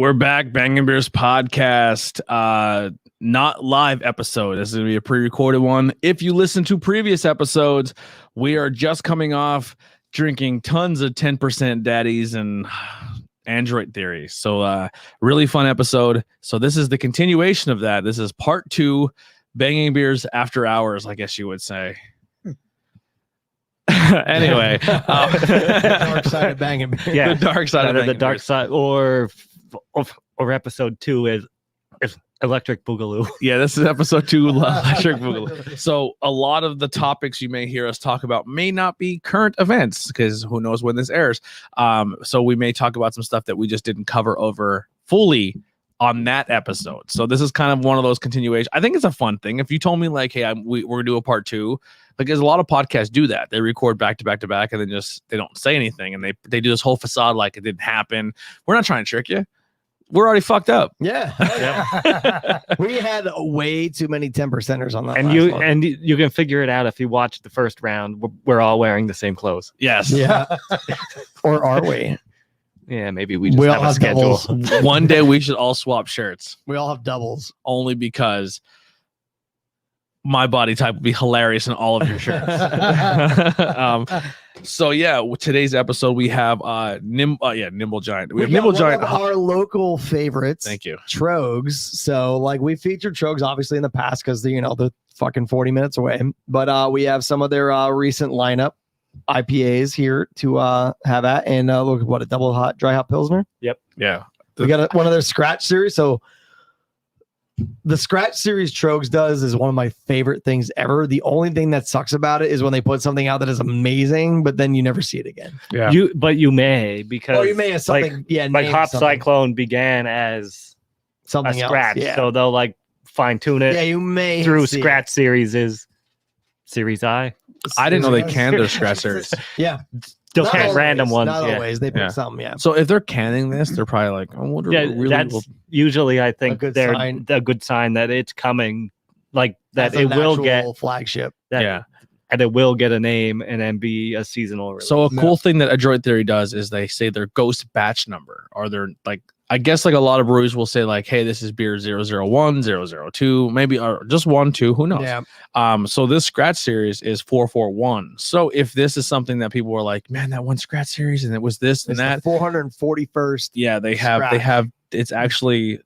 We're back, Bangin Beers podcast. Not live episode. This is going to be a pre-recorded one. If you listen to previous episodes, we are just coming off drinking tons of 10% daddies and Android theory. So really fun episode. So this is the continuation of that. This is part 2, Bangin Beers After Hours, I guess you would say. Anyway, dark side of Bangin Beers. Yeah, the dark side of the dark side, or episode 2 is Electric Boogaloo. Yeah, this is episode 2, Electric Boogaloo. So a lot of the topics you may hear us talk about may not be current events because who knows when this airs. So we may talk about some stuff that we just didn't cover over fully on that episode. So this is kind of one of those continuations. I think it's a fun thing. If you told me like, hey, we're gonna do a part 2, like there's a lot of podcasts do that. They record back to back to back and then just they don't say anything and they do this whole facade like it didn't happen. We're not trying to trick you. We're already fucked up. Yeah. We had way too many 10%ers on that. And you can figure it out if you watch the first round. We're all wearing the same clothes. Yes. Yeah. Or are we? Yeah, maybe we just have a schedule. One day we should all swap shirts. We all have doubles. Only because my body type would be hilarious in all of your shirts. So yeah, today's episode we have Nimble Giant. We have Nimble Giant, our local favorites. Thank you, Troges. So like we featured Troges obviously in the past because they're fucking 40 minutes away. But we have some of their recent lineup IPAs here to have at, and look what a double hot dry hop pilsner. Yep. Yeah. We got one of their scratch series. So the scratch series Troges does is one of my favorite things ever. The only thing that sucks about it is when they put something out that is amazing, but then you never see it again. Yeah. You may because you may have something. Like Hop Cyclone began as something a scratch, else. Yeah. So they'll like fine tune it. Yeah, you may through scratch series is Series I. I didn't know they canned their scratch series. Yeah. Still can't random ones. Not always. They pick something, yeah. So if they're canning this, they're probably like, I wonder. Yeah, that's usually I think they're sign. a good sign that it's coming, like that it will get flagship. And it will get a name and then be a seasonal release. So a cool thing that Adroit Theory does is they say their ghost batch number, or their like. I guess like a lot of breweries will say like, hey, this is beer 001, 002, maybe or just 1, 2, who knows? Yeah. So this scratch series is 441. So if this is something that people were like, man, that one scratch series and it was this and that 441st. Yeah, they have it's actually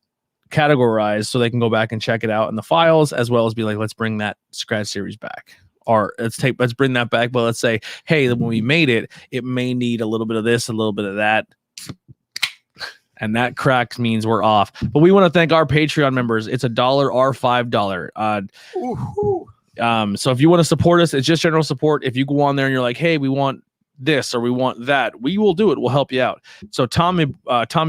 categorized so they can go back and check it out in the files, as well as be like, let's bring that scratch series back. Or let's bring that back. But let's say, hey, when we made it, it may need a little bit of this, a little bit of that. And that crack means we're off. But we want to thank our Patreon members. It's $1 or $5. So if you want to support us, it's just general support. If you go on there and you're like, hey, we want this or we want that, we will do it. We'll help you out. So Tommy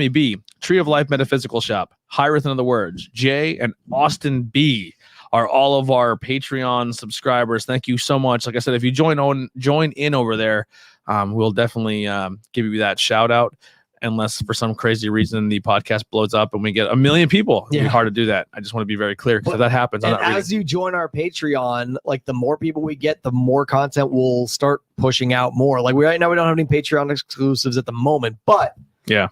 B, Tree of Life Metaphysical Shop, Hyreth in Other Words, Jay, and Austin B are all of our Patreon subscribers. Thank you so much. Like I said, if you join in over there, we'll definitely give you that shout out. Unless for some crazy reason the podcast blows up and we get 1 million people. It'd be hard to do that. I just want to be very clear because if that happens, and as you join our Patreon, like the more people we get, the more content we'll start pushing out more. Like right now we don't have any Patreon exclusives at the moment, but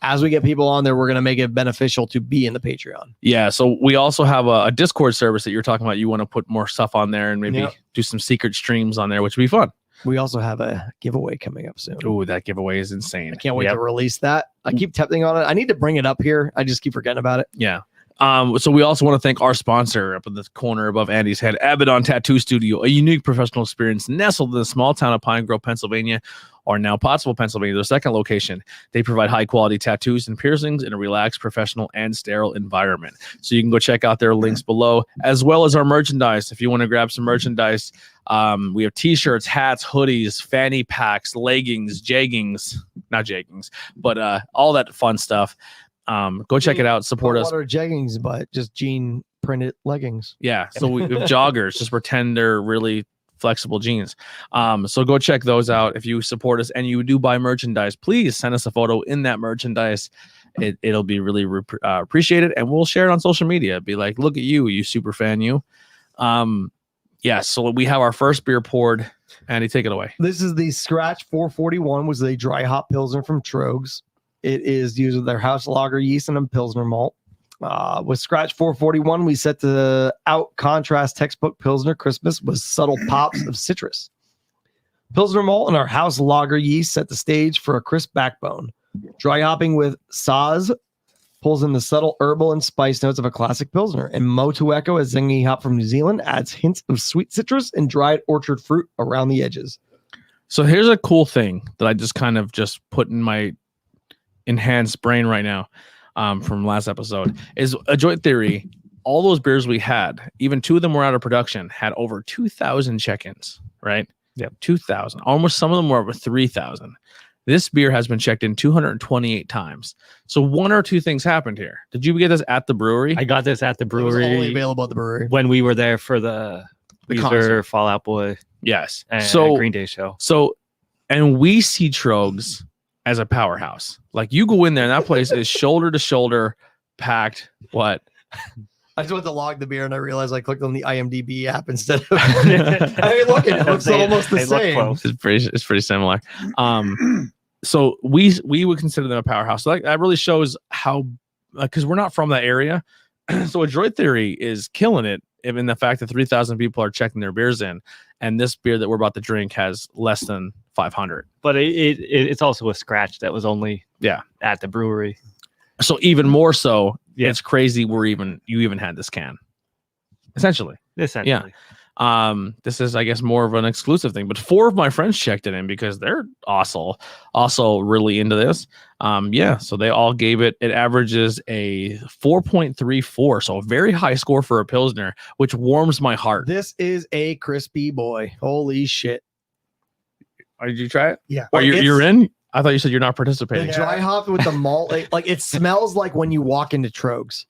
as we get people on there, we're going to make it beneficial to be in the Patreon. Yeah. So we also have a Discord service that you're talking about. You want to put more stuff on there and maybe do some secret streams on there, which would be fun. We also have a giveaway coming up soon. Oh, that giveaway is insane. I can't wait to release that. I keep tapping on it. I need to bring it up here. I just keep forgetting about it. Yeah. So we also want to thank our sponsor up in the corner above Andy's head, Abaddon Tattoo Studio, a unique professional experience nestled in the small town of Pine Grove, Pennsylvania, or now Pottsville, Pennsylvania, their second location. They provide high quality tattoos and piercings in a relaxed, professional, and sterile environment. So you can go check out their links below, as well as our merchandise. If you want to grab some merchandise, we have t-shirts, hats, hoodies, fanny packs, leggings, not jeggings, but all that fun stuff. Go check it out. Support us. What are jeggings, but just jean printed leggings? Yeah. So we have joggers. Just pretend they're really flexible jeans. So go check those out. If you support us and you do buy merchandise, please send us a photo in that merchandise. It'll be really appreciated, and we'll share it on social media. Be like, look at you super fan, you. So we have our first beer poured. Andy, take it away. This is the Scratch 441, was a dry hop pilsner from Troges. It is used with their house lager yeast and a Pilsner malt. With Scratch 441, we set the out contrast textbook Pilsner Christmas with subtle pops of citrus. Pilsner malt and our house lager yeast set the stage for a crisp backbone. Dry hopping with Saz pulls in the subtle herbal and spice notes of a classic Pilsner. And Motueko, a zingy hop from New Zealand, adds hints of sweet citrus and dried orchard fruit around the edges. So here's a cool thing that I just kind of just put in my enhanced brain right now from last episode is a joint theory. All those beers we had, even 2 of them were out of production, had over 2,000 check-ins, right? Yep. 2,000. Almost some of them were over 3,000. This beer has been checked in 228 times. So 1 or 2 things happened here. Did you get this at the brewery? I got this at the brewery. It was only available at the brewery when we were there for the Weezer, Fall Out Boy, yes. and So Green Day show. So, and we see Troges as a powerhouse. Like you go in there and that place is shoulder to shoulder packed. What? I just went to log the beer and I realized I clicked on the IMDb app instead of. I mean, look, it looks almost the same. It's pretty similar. So we would consider them a powerhouse. So that really shows how, because we're not from that area. So a droid theory is killing it. In the fact that 3,000 people are checking their beers in, and this beer that we're about to drink has less than 500. But it's also a Scratch that was only at the brewery. So even more so, it's crazy. You even had this can, essentially. Yeah. This is, I guess, more of an exclusive thing. But 4 of my friends checked it in because they're also really into this. So they all gave it. It averages a 4.34, so a very high score for a Pilsner, which warms my heart. This is a crispy boy. Holy shit! Did you try it? Yeah. You're in? I thought you said you're not participating. The dry hop with the malt, like it smells like when you walk into Troges.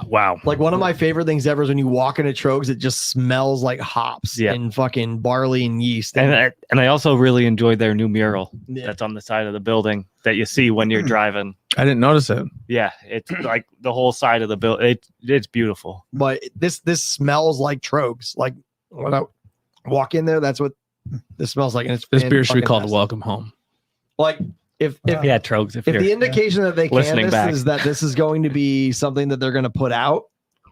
Wow. Like one of my favorite things ever is when you walk into Troges, it just smells like hops and fucking barley and yeast. And I also really enjoyed their new mural that's on the side of the building that you see when you're driving. I didn't notice it. Yeah, it's like the whole side of the building. It's beautiful. But this smells like Troges. Like when I walk in there, that's what this smells like. And this beer should be called Welcome Home. Like if Troges. If the indication that they can is that this is going to be something that they're going to put out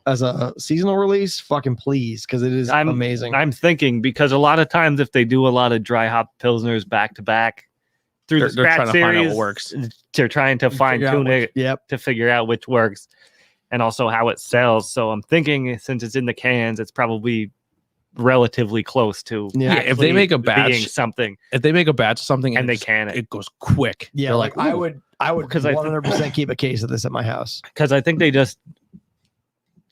as a seasonal release, fucking please, because it is amazing. I'm thinking because a lot of times if they do a lot of dry hop pilsners back to back through the Scratch series, to find out what works. They're trying to fine tune it to figure out which works and also how it sells. So I'm thinking since it's in the cans, it's probably relatively close to if they make a batch something. If they make a batch of something and they can it goes quick. Yeah, they're like I would because 100% keep a case of this at my house. Because I think they just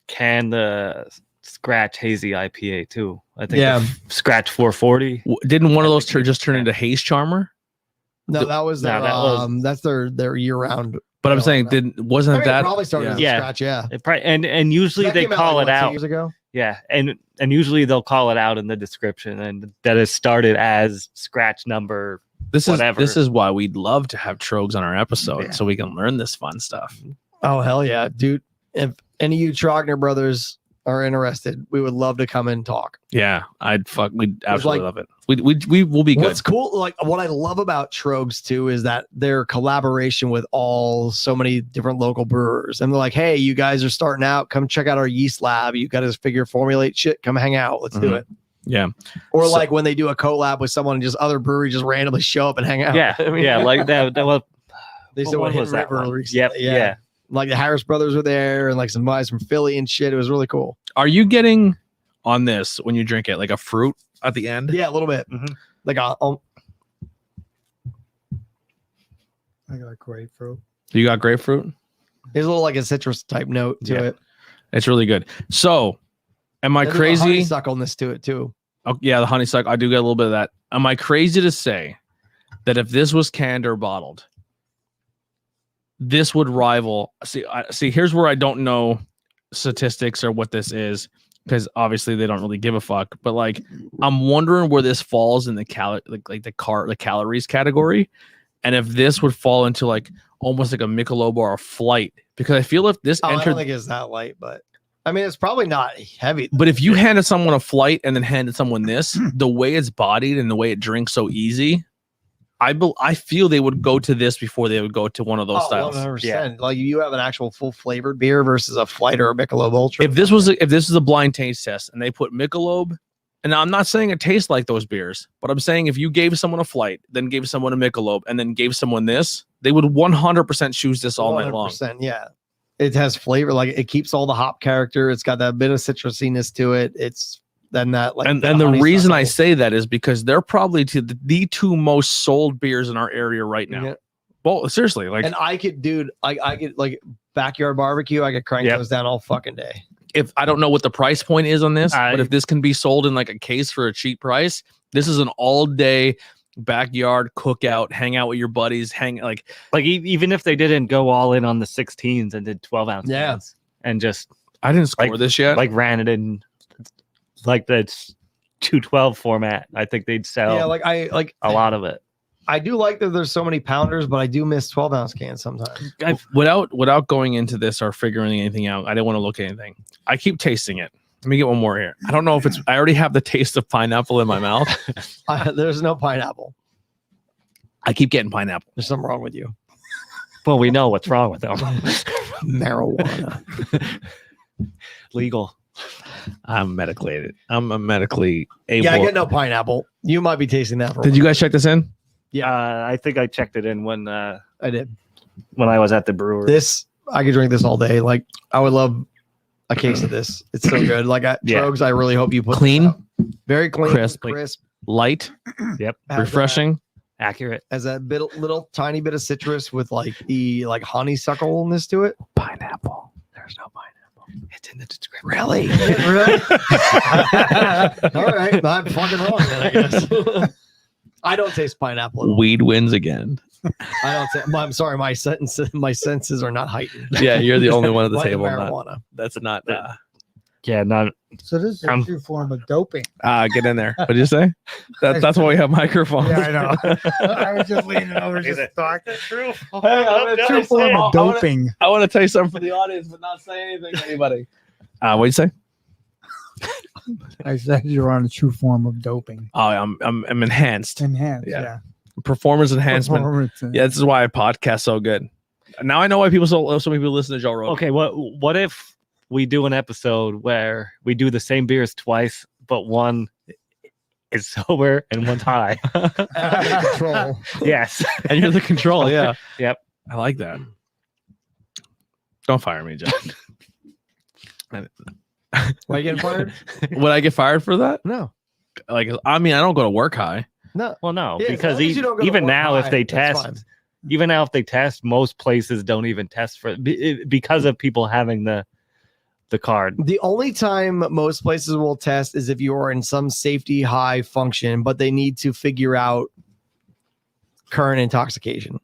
can the Scratch Hazy IPA too. I think Scratch 440. Didn't one of those just turn into Haze Charmer? No, that was that's their year round. But I'm saying wasn't that probably started as Scratch? Yeah, it probably, and usually they call it out 2 years ago. Yeah, and usually they'll call it out in the description, and that is started as Scratch number. This is why we'd love to have Troges on our episode so we can learn this fun stuff. Oh hell yeah, dude! If any of you Trogner brothers are interested, we would love to come and talk. Yeah, we'd absolutely love it. We will be good. What's cool, like what I love about Troges too, is that their collaboration with so many different local brewers. And they're like, hey, you guys are starting out, come check out our yeast lab. You got to formulate shit, come hang out. Let's do it. Yeah. Or like when they do a collab with someone and just other breweries just randomly show up and hang out. Yeah. I mean, like that they said what was that River recently. Yeah. Like the Harris brothers were there and like some guys from Philly and shit. It was really cool. Are you getting on this when you drink it like a fruit at the end? Yeah, a little bit. Mm-hmm. Like I got grapefruit. You got grapefruit? There's a little like a citrus type note to it. It's really good. So, am I crazy? Honeysuckleness to it too. Oh yeah, the honeysuckle. I do get a little bit of that. Am I crazy to say that if this was canned or bottled, this would rival? See, here's where I don't know statistics or what this is, because obviously they don't really give a fuck. But like, I'm wondering where this falls in the calories category, and if this would fall into like almost like a Michelob or a Flight, because I feel if this I entered, don't think it's that light, but I mean, it's probably not heavy. But if you handed someone a flight and then handed someone this, the way it's bodied and the way it drinks so easy, I feel they would go to this before they would go to one of those styles. 100%. Yeah. Like you have an actual full flavored beer versus a flight or a Michelob Ultra. If this is a blind taste test and they put Michelob, and I'm not saying it tastes like those beers, but I'm saying if you gave someone a flight, then gave someone a Michelob, and then gave someone this, they would 100% choose this all night long. Yeah. It has flavor, like it keeps all the hop character. It's got that bit of citrusiness to it. It's then that like, and the reason I say that is because they're probably the two most sold beers in our area right now. Yeah. Well, seriously, like, and I could like backyard barbecue. I could crank those down all fucking day. If I don't know what the price point is on this, but if this can be sold in like a case for a cheap price, this is an all day backyard cookout, hang out with your buddies, like even if they didn't go all in on the 16s and did 12-ounce cans and just I didn't score this yet, like ran it in like the 212 format, I think they'd sell a lot of it. I do like that there's so many pounders, but I do miss 12-ounce cans sometimes. Without going into this or figuring anything out, I didn't want to look at anything. I keep tasting it. Let me get one more here. I don't know if it's. I already have the taste of pineapple in my mouth. There's no pineapple. I keep getting pineapple. There's something wrong with you. Well, we know what's wrong with them. Marijuana. Legal. I'm medically able. Yeah, I get no pineapple. You might be tasting that. Did you guys check this in? Yeah, I think I checked it in when I did when I was at the brewery. This I could drink this all day. Like I would love a case of this. It's so good. Like Troges, I really hope you put clean, very clean, crisp, light. Yep, refreshing, accurate. As that little tiny bit of citrus with like the honeysuckleness to it. Pineapple. There's no pineapple. It's in the description. Really? Really? All right, I'm fucking wrong then, I guess. I don't taste pineapple at all. Weed wins again. I don't say. I'm sorry. My senses are not heightened. Yeah, you're the only one at the like table. Marijuana. That's not. Yeah, not. So this is a true form of doping. Get in there. What did you say? That's why we have microphones. Yeah, I know. I was just leaning over, just talking. True. True form of doping. I want to tell you something for the audience, but not say anything to anybody. What'd you say? I said you're on a true form of doping. Oh, I'm enhanced. Enhanced, yeah. Performance enhancement. Yeah, this is why I podcast so good. Now I know why so many people listen to Joe Rogan. Okay, what if we do an episode where we do the same beers twice, but one is sober and one's high? Control. Yes, and you're the control. Yeah. Yep. I like that. Don't fire me, John. Why you getting fired? Would I get fired for that? No. Like, I mean, I don't go to work high. No. Well, no, yeah, because even now, if they test, most places don't even test for because of people having the card. The only time most places will test is if you are in some safety high function, but they need to figure out current intoxication.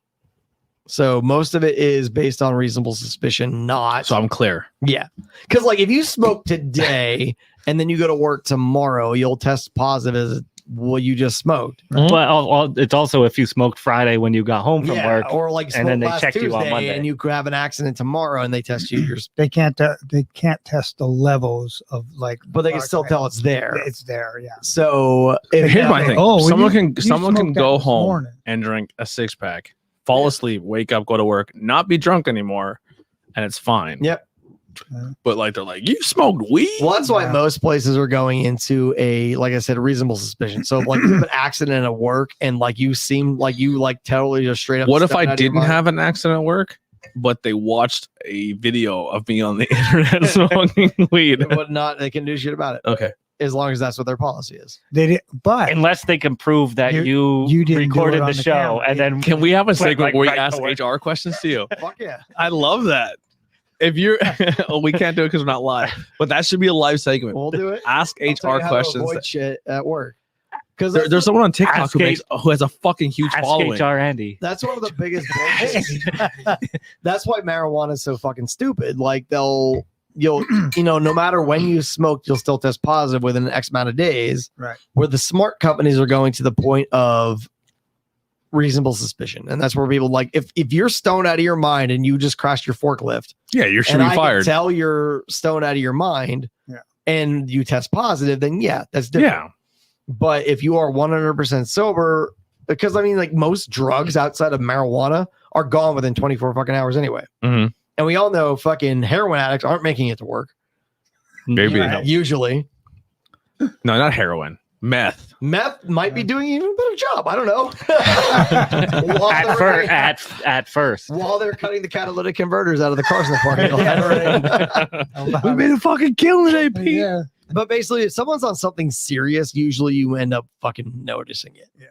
So most of it is based on reasonable suspicion, not. So I'm clear. Yeah. Because like if you smoke today and then you go to work tomorrow, you'll test positive as what you just smoked. Mm-hmm. Well, it's also if you smoked Friday when you got home from work, or like and then they check you on Monday, and you could have an accident tomorrow, and they test you. They can't test the levels of but they can still tell it's there. It's there, yeah. So here's my thing. Someone can go home and drink a 6-pack, fall asleep, wake up, go to work, not be drunk anymore, and it's fine. Yep. But they're like, you smoked weed? Well, that's why most places are going into like I said, reasonable suspicion. So like you have an accident at work and you seem like you totally just straight up. What if I didn't have an accident at work, but they watched a video of me on the internet smoking weed? They can do shit about it. Okay. As long as that's what their policy is. But unless they can prove that you recorded the show camera. And then can we have a segment where we ask HR questions to you? Fuck yeah. I love that. If you're, we can't do it because we're not live, but that should be a live segment. We'll do it. Ask HR questions. Avoid shit at work. Because there's someone on TikTok who has a fucking huge following. HR Andy. That's one of the biggest bullshit. That's why marijuana is so fucking stupid. Like you'll no matter when you smoke, you'll still test positive within X amount of days. Right. Where the smart companies are going to the point of reasonable suspicion. And that's where people like, if you're stoned out of your mind and you just crashed your forklift, you should be fired. Tell you're stoned out of your mind and you test positive, then that's different. Yeah. But if you are 100% sober, because I mean, like most drugs outside of marijuana are gone within 24 fucking hours anyway. Mm-hmm. And we all know fucking heroin addicts aren't making it to work. Maybe. Usually. No, not heroin. Meth might be doing even a better job. I don't know. at first, while they're cutting the catalytic converters out of the cars in the parking lot. We made a fucking kill today, Pete. Yeah. But basically, if someone's on something serious, usually you end up fucking noticing it. Yeah.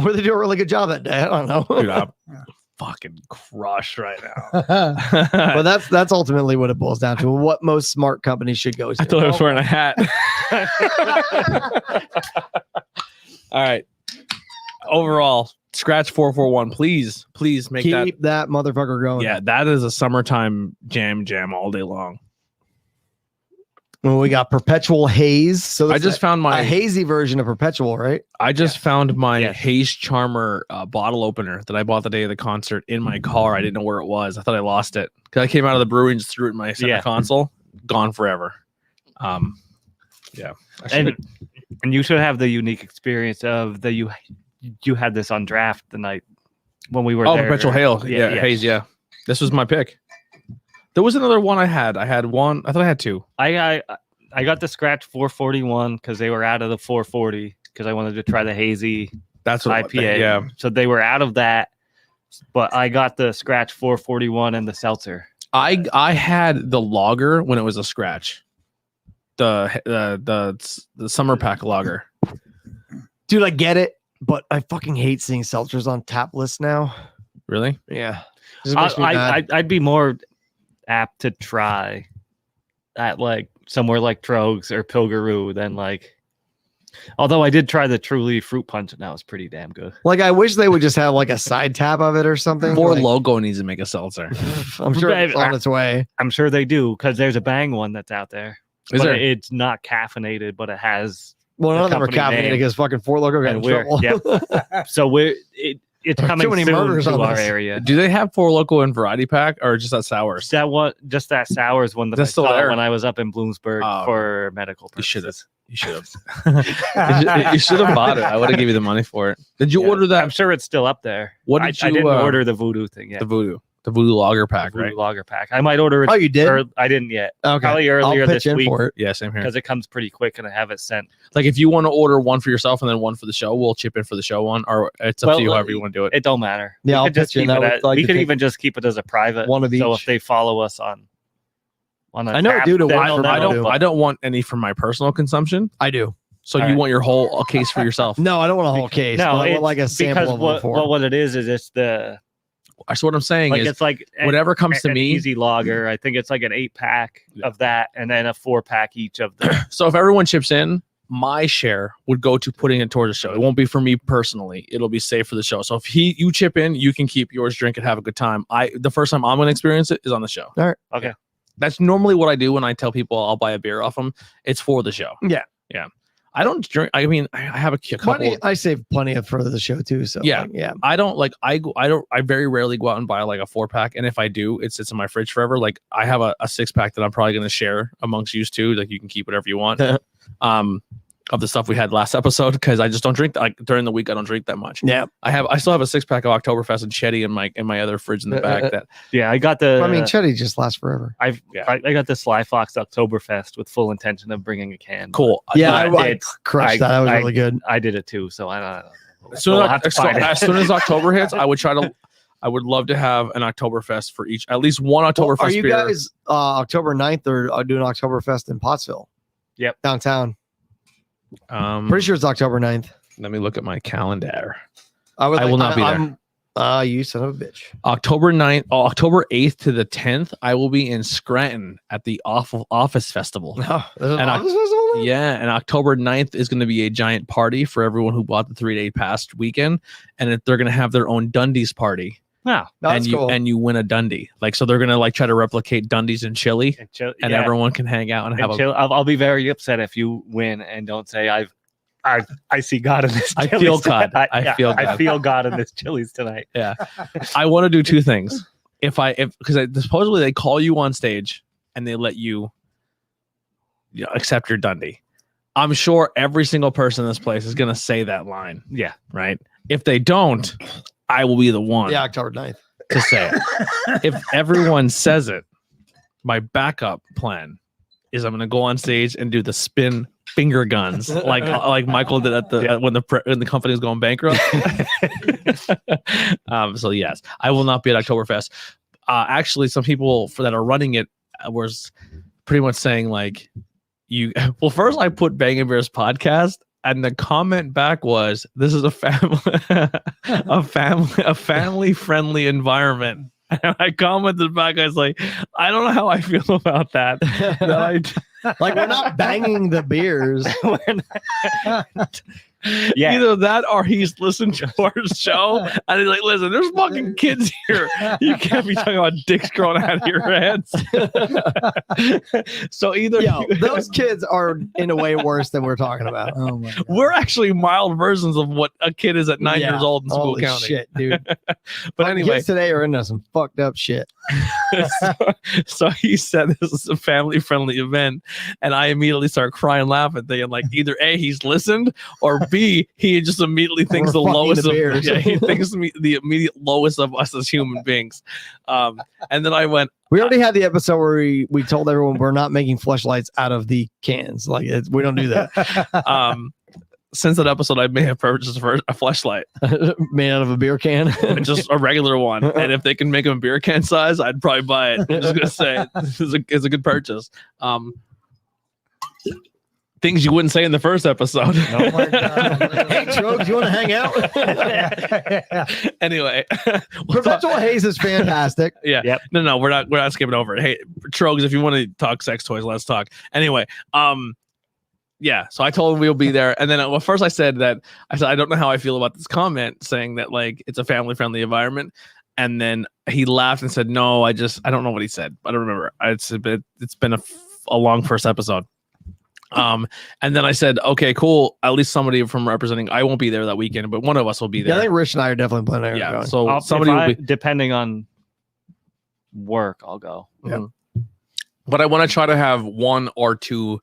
Or they do a really good job that day. I don't know. Dude, I'm fucking crushed right now. But that's ultimately what it boils down to. What most smart companies should go to. I thought I was wearing a hat. All right. Overall, scratch 441. Please keep that motherfucker going. Yeah, that is a summertime jam all day long. Well, we got Perpetual Haze. So I just found a hazy version of Perpetual, right? I just found my Haze Charmer bottle opener that I bought the day of the concert in my car. I didn't know where it was. I thought I lost it because I came out of the brewery and just threw it in my center console. Gone forever. And you should have the unique experience of you had this on draft the night when we were there. Perpetual Haze. Yeah. This was my pick. There was another one I had. I had one. I thought I had two. I got the scratch 441 because they were out of the 440 because I wanted to try the hazy IPA. Yeah. So they were out of that, but I got the scratch 441 and the seltzer. I had the lager when it was a scratch. The summer pack lager. Dude, I get it, but I fucking hate seeing seltzers on tap lists now. Really? Yeah. I'd be more apt to try at like somewhere like Troges or Pilgaroo than like, although I did try the Truly fruit punch and that was pretty damn good. Like I wish they would just have like a side tap of it or something. Or Logo needs to make a seltzer. I'm sure it's on its way. I'm sure they do because there's a Bang one that's out there. Is there? It's not caffeinated, but it has. Well, none of them are caffeinated because fucking Four Loko got in trouble. Yep. So it's coming soon to our area. Do they have Four Loko in variety pack or just that sours? Just that sours one that I saw when I was up in Bloomsburg for medical purposes. You should have. You should have bought it. I would have given you the money for it. Did you order that? I'm sure it's still up there. What did you? I didn't order the Voodoo thing yet. The Voodoo Lager pack, right? Lager pack. I might order it. Oh, you did? I didn't yet. Okay. Probably earlier this week. For it. Yeah, same here. Because it comes pretty quick and I have it sent. Like if you want to order one for yourself and then one for the show, we'll chip in for the show one, or it's up to you however you want to do it. It don't matter. Yeah, we could even just keep it as a private one of each. So if they follow us on I know, dude. I don't want any for my personal consumpation. I do. So you want your whole case for yourself? No, I don't want a whole case. No, I want like a sample because what it is it's the. So what I'm saying is, it's like whatever comes to me, easy lager. I think it's like an 8-pack of that, and then a 4-pack each of them. So if everyone chips in, my share would go to putting it towards the show. It won't be for me personally. It'll be safe for the show. So if you chip in, you can keep yours, drink it, have a good time. The first time I'm going to experience it is on the show. All right. Okay. That's normally what I do when I tell people I'll buy a beer off them. It's for the show. Yeah. I don't drink. I mean, I have a couple. I save plenty of for the show too. So yeah. I very rarely go out and buy like a 4-pack, and if I do, it sits in my fridge forever. Like I have a 6-pack that I'm probably going to share amongst you too. Like you can keep whatever you want. Of the stuff we had last episode because I just don't drink like during the week. I don't drink that much. Yeah, I still have a 6-pack of Oktoberfest and Chetty in my other fridge in the back. I got the. I mean, Chetty just lasts forever. I got the Sly Fox Oktoberfest with full intention of bringing a can. Cool. Yeah, I crushed that. That was really good. I did it too. So I don't know. As soon as October hits, I would love to have an Oktoberfest for at least one Oktoberfest. Are you guys October 9th or doing Oktoberfest in Pottsville? Yep, downtown. Pretty sure it's October 9th. Let me look at my calendar. I will not be there. You son of a bitch. October 8th to the 10th, I will be in Scranton at the Office Festival. Festival? Yeah, and October 9th is going to be a giant party for everyone who bought the 3-day pass weekend, and they're going to have their own Dundee's party. Wow, that's cool. And you win a Dundee. Like, so they're going to like try to replicate Dundee's in Chile, and everyone can hang out and have I'll be very upset if you win and don't say I've I see God in this. I feel God. I feel God in this Chili's tonight. Yeah. I want to do two things. Because supposedly they call you on stage and they let you, accept your Dundee. I'm sure every single person in this place is going to say that line. Yeah. Right. If they don't, I will be the one. Yeah, October 9th. To say it. If everyone says it, my backup plan is I'm going to go on stage and do the spin finger guns like Michael did at when the company was going bankrupt. So yes, I will not be at Oktoberfest. Actually, some people that are running it was pretty much saying like, well, first I put Bangin Bears podcast, and the comment back was, "This is a family friendly environment." And I commented back, I was like, I don't know how I feel about that. Like, we're not banging the beers. Yeah. Either that or he's listened to our show and he's like, listen, there's fucking kids here. You can't be talking about dicks growing out of your heads. So either those kids are in a way worse than we're talking about. Oh my God. We're actually mild versions of what a kid is at 9 years old in school Holy county. Shit, dude. But anyway, kids today are into some fucked up shit. so he said this is a family friendly event, and I immediately start crying, laughing, thinking like either A, he's listened, or B, he just immediately thinks the lowest of he thinks the immediate lowest of us as human beings. And then I went, we already had the episode where we told everyone we're not making fleshlights out of the cans. Like, we don't do that. Since that episode, I may have purchased a fleshlight made out of a beer can, just a regular one. And if they can make them a beer can size, I'd probably buy it. I'm just gonna say it's a good purchase. Things you wouldn't say in the first episode. Oh my God. Hey, Troges, you want to hang out? Anyway, Perpetual Haze is fantastic. Yeah. Yep. No, we're not skipping over it. Hey, Troges, if you want to talk sex toys, let's talk. Anyway, yeah. So I told him we'll be there, and then first I said I don't know how I feel about this comment saying that like it's a family friendly environment, and then he laughed and said, "No, I don't know what he said. I don't remember. It's been a long first episode." And then I said, okay, cool. At least somebody from representing, I won't be there that weekend, but one of us will be there. Yeah, I think Rich and I are definitely planning on going. So somebody will be, depending on work, I'll go. Yeah. But I want to try to have one or two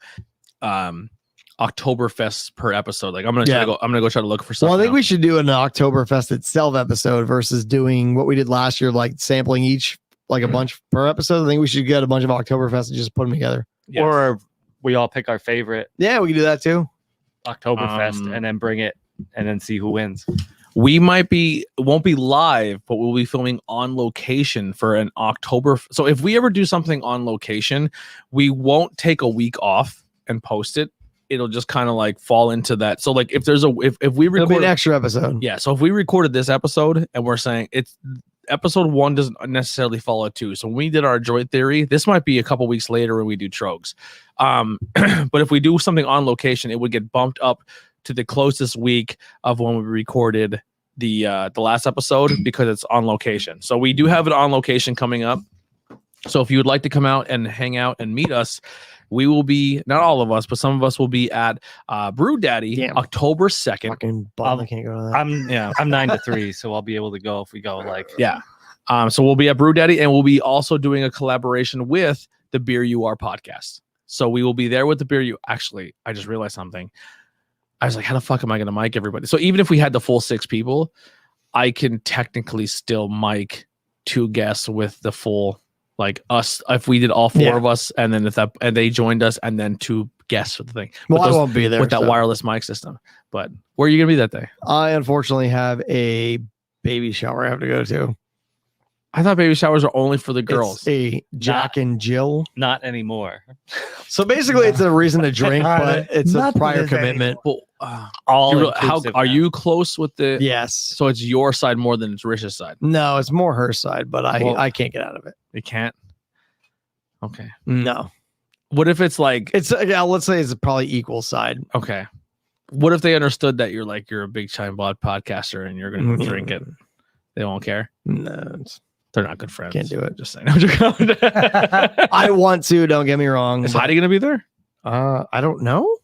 Oktoberfest per episode. Like I'm gonna try to look for something. Well, I think we should do an Oktoberfest itself episode versus doing what we did last year, like sampling each like a bunch per episode. I think we should get a bunch of Oktoberfest and just put them together. Yes. Or we all pick our favorite. Yeah, we can do that too. Oktoberfest and then bring it and then see who wins. We won't be live, but we'll be filming on location for an October. So if we ever do something on location, we won't take a week off and post it. It'll just kind of like fall into that. So like if we record, it'll be an extra episode. Yeah. So if we recorded this episode and we're saying it's episode 1 doesn't necessarily follow 2. So when we did our droid theory, this might be a couple weeks later when we do Troges. But if we do something on location, it would get bumped up to the closest week of when we recorded the last episode because it's on location. So we do have it on location coming up. So if you would like to come out and hang out and meet us, we will be, not all of us, but some of us will be at Brew Daddy October 2nd. Fucking bum, I can't go to that. I'm 9 to 3, so I'll be able to go if we go like so we'll be at Brew Daddy, and we'll be also doing a collaboration with the Beer You Are podcast. So we will be there with the Beer You. Actually, I just realized something. I was like, how the fuck am I going to mic everybody? So even if we had the full 6 people, I can technically still mic 2 guests with the full, like us, if we did all 4 of us, and then and they joined us, and then 2 guests with the thing. Well, I won't be there with that wireless mic system. But where are you gonna be that day? I unfortunately have a baby shower I have to go to. I thought baby showers are only for the girls. It's a Jack and Jill. Not anymore. So basically, it's a reason to drink, but it's a prior commitment. Well, How are you close with the? Yes. So it's your side more than it's Rish's side. No, it's more her side, but I can't get out of it. You can't. Okay. No. What if it's like let's say it's probably equal side. Okay. What if they understood that you're a big time podcaster and you're gonna go drink it? They won't care. No, they're not good friends. Can't do it. Just saying. I want to. Don't get me wrong. Is Heidi gonna be there? I don't know.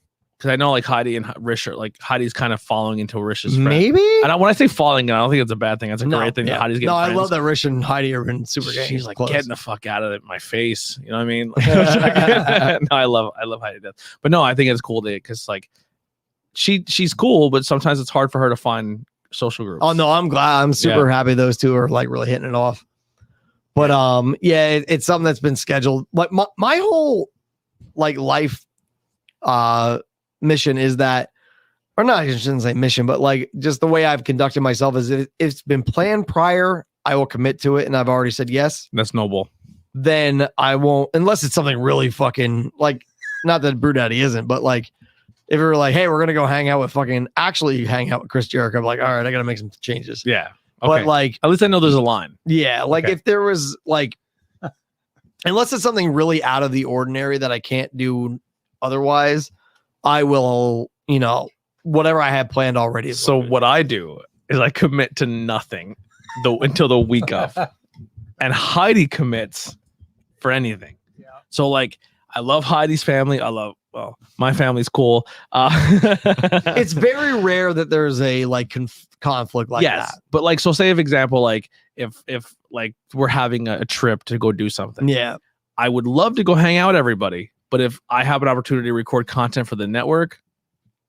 because I know like Heidi and Rish are like Heidi's kind of following into Rish's friend. Maybe. And when I say following, I don't think it's a bad thing. It's a great thing that Heidi's getting. No, friends. I love that Rish and Heidi are in super gang. She's like close. getting the fuck out of my face. You know what I mean? No, I love Heidi to death. But no, I think it's cool because like she's cool, but sometimes it's hard for her to find social groups. Oh no, I'm glad. I'm super happy those two are like really hitting it off. But it's something that's been scheduled. Like my whole like life mission is that, or not, I shouldn't say mission, but like just the way I've conducted myself is if it's been planned prior, I will commit to it, and I've already said yes. That's noble. Then I won't, unless it's something really fucking like, not that Brew Daddy isn't, but like if we were like, hey, we're gonna go hang out with Chris Jericho, I'm like, all right, I gotta make some changes. Yeah. Okay. But like, at least I know there's a line. Yeah, like if there was like, unless it's something really out of the ordinary that I can't do otherwise, I will, whatever I have planned already. So what I do is I commit to nothing until the week of, and Heidi commits for anything. Yeah. So like, I love Heidi's family. My family's cool. It's very rare that there's a like conflict like that. But like, so say, for example, like if like we're having a trip to go do something. Yeah. I would love to go hang out with everybody. But if I have an opportunity to record content for the network,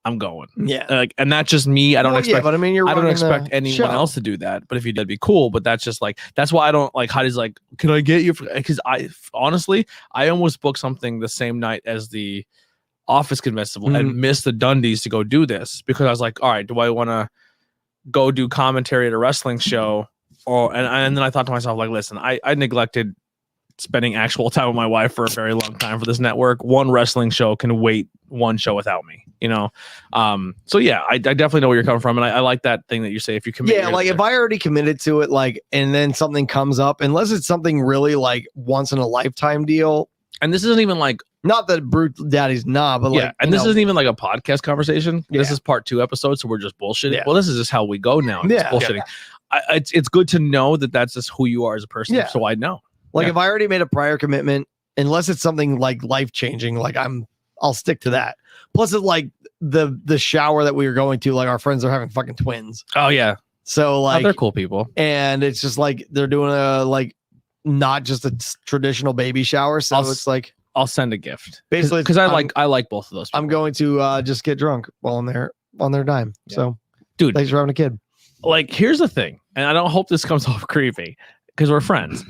I'm going. Yeah. Like, and that's just me. I don't expect. Yeah, but I mean, I don't expect anyone else to do that. But if you did, be cool. But that's just like, that's why I don't like. Heidi's like, can I get you? Because I honestly, I almost booked something the same night as the Office Convention and missed the Dundies to go do this because I was like, all right, do I want to go do commentary at a wrestling show? And then I thought to myself, like, listen, I neglected spending actual time with my wife for a very long time for this network. One wrestling show can wait one show without me, so yeah, I definitely know where you're coming from, and I like that thing that you say, if you commit. Yeah, like if I already committed to it, like, and then something comes up, unless it's something really like once in a lifetime deal. And this isn't even like, not that Brute Daddy's not, but like, and this isn't even like a podcast conversation. This is part 2 episode, so we're just bullshitting. Yeah. Well, this is just how we go now. It's bullshitting. It's good to know that that's just who you are as a person. Yeah. So I know. Like if I already made a prior commitment, unless it's something like life changing, like I'll stick to that. Plus, it's like the shower that we were going to, like our friends are having fucking twins. Oh yeah. So like they're cool people, and it's just like they're doing a like not just a traditional baby shower. So it's like I'll send a gift basically because I like both of those people. I'm going to just get drunk while on their dime. Yeah. So dude, thanks for having a kid. Like here's the thing, and I don't hope this comes off creepy because we're friends.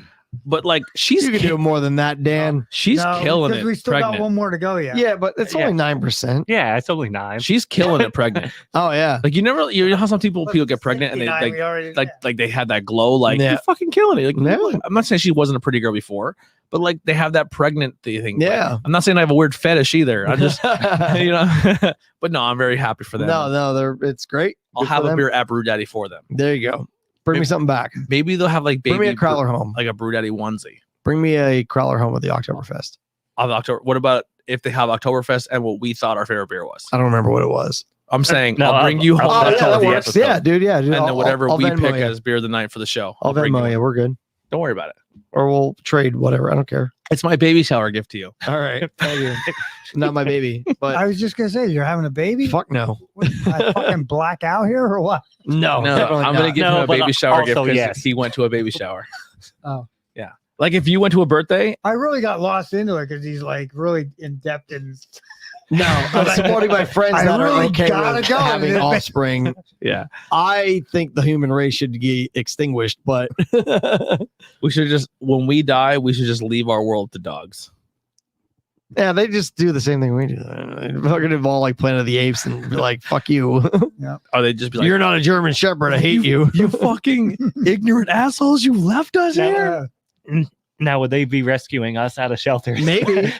But like you can do more than that, Dan. She's killing it. We still got one more to go. Yeah, but it's only 9%. Yeah, it's only 9. She's killing it pregnant. Oh yeah. Like you know how some people get pregnant and they they had that glow. Like you're fucking killing it. Like I'm not saying she wasn't a pretty girl before, but like they have that pregnant thing. Yeah. Like, I'm not saying I have a weird fetish either. I'm just but no, I'm very happy for them. No, it's great. I'll have a beer at Brew Daddy for them. There you go. Bring me something back. Maybe they'll have like bring me a Crowler home, like a Brew Daddy onesie. Bring me a Crowler home with the Oktoberfest. Of October. What about if they have Oktoberfest and what we thought our favorite beer was? I don't remember what it was. I'm saying I'll bring you home. That works. Yeah, dude. Yeah, dude. And then whatever we pick as beer of the night for the show. I'll Venmo you. We're good. Don't worry about it. Or we'll trade whatever. I don't care. It's my baby shower gift to you. All right. Thank you. Not my baby. But I was just gonna say, you're having a baby? Fuck no. What, I fucking black out here or what? No. I'm gonna give him a baby shower gift because he went to a baby shower. Oh. Yeah. Like if you went to a birthday. I really got lost into it because he's like really in depth and. No, I'm supporting my friends that are okay with having offspring. Yeah. I think the human race should be extinguished, but we should just, when we die, we should just leave our world to dogs. Yeah, they just do the same thing we do. They're going to evolve like Planet of the Apes and be like, fuck you. Yeah. Or they just be like, you're not a German Shepherd. I hate you. You fucking ignorant assholes. You left us here. Now, would they be rescuing us out of shelters? Maybe.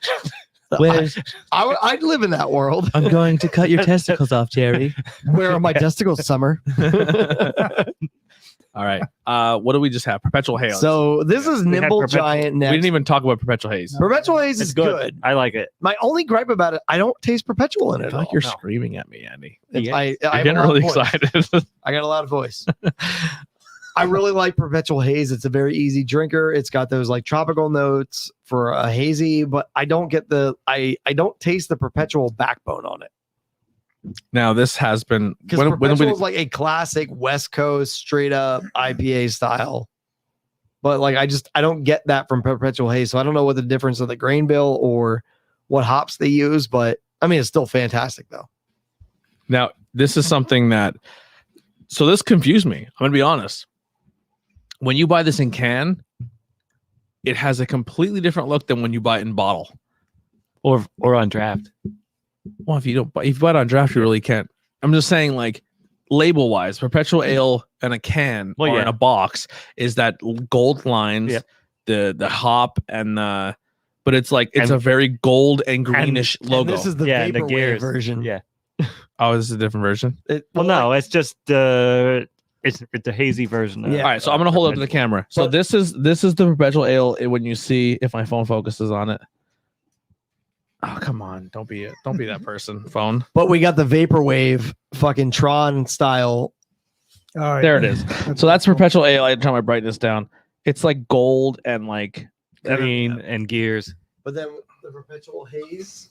I'd live in that world. I'm going to cut your testicles off, Jerry. Where are my testicles, Summer? All right. What do we just have? Perpetual Haze. So this is Nimble Giant next. We didn't even talk about Perpetual Haze. Perpetual Haze is good. I like it. My only gripe about it, I don't taste Perpetual in it. I feel like you're screaming at me, Andy. I'm getting really excited. I got a lot of voice. I really like Perpetual Haze. It's a very easy drinker. It's got those like tropical notes for a hazy, but I don't get I don't taste the Perpetual backbone on it. Now this has been because Perpetual is like a classic West Coast straight up IPA style. But like I don't get that from Perpetual Haze, so I don't know what the difference of the grain bill or what hops they use. But I mean, it's still fantastic though. Now this is something that this confused me. I'm gonna be honest. When you buy this in can, it has a completely different look than when you buy it in bottle or on draft. Well, if you buy it on draft, you really can't. I'm just saying, like label wise, Perpetual Ale in a can or in a box is that gold lines, the hop and the, but it's like it's a very gold and greenish logo. And this is the Vaporwave version. Yeah. Oh, this is a different version. No, it's just it's the hazy version. All right, so I'm gonna hold it up to the camera. So this is the Perpetual Ale. When you see, if my phone focuses on it. Oh, come on. Don't be that person, phone. But we got the Vaporwave fucking Tron style. Oh, there it is. So that's Perpetual Ale. I turn my brightness down. It's like gold and like green and gears. But then the Perpetual Haze.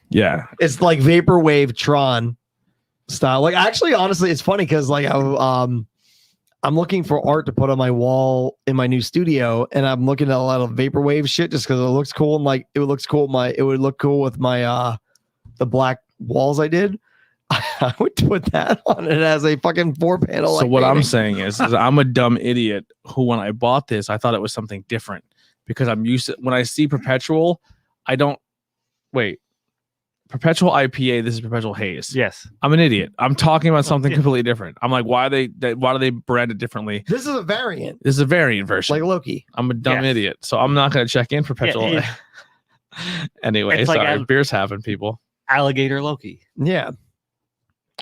Yeah. It's like Vaporwave Tron style. Like actually, honestly, it's funny because like I'm looking for art to put on my wall in my new studio, and I'm looking at a lot of Vaporwave shit just because it looks cool. And like it would look cool with my the black walls I did. I would put that on it as a fucking 4-panel. So what I'm saying is I'm a dumb idiot who, when I bought this, I thought it was something different because I'm used to, when I see Perpetual, I don't wait. Perpetual IPA, this is Perpetual Haze. Yes. I'm an idiot. I'm talking about something completely different. I'm like, why do they brand it differently? This is a variant. This is a variant version. Like Loki. I'm a dumb idiot. So I'm not going to check in Perpetual. Anyway, sorry. Like beers happen, people. Alligator Loki. Yeah.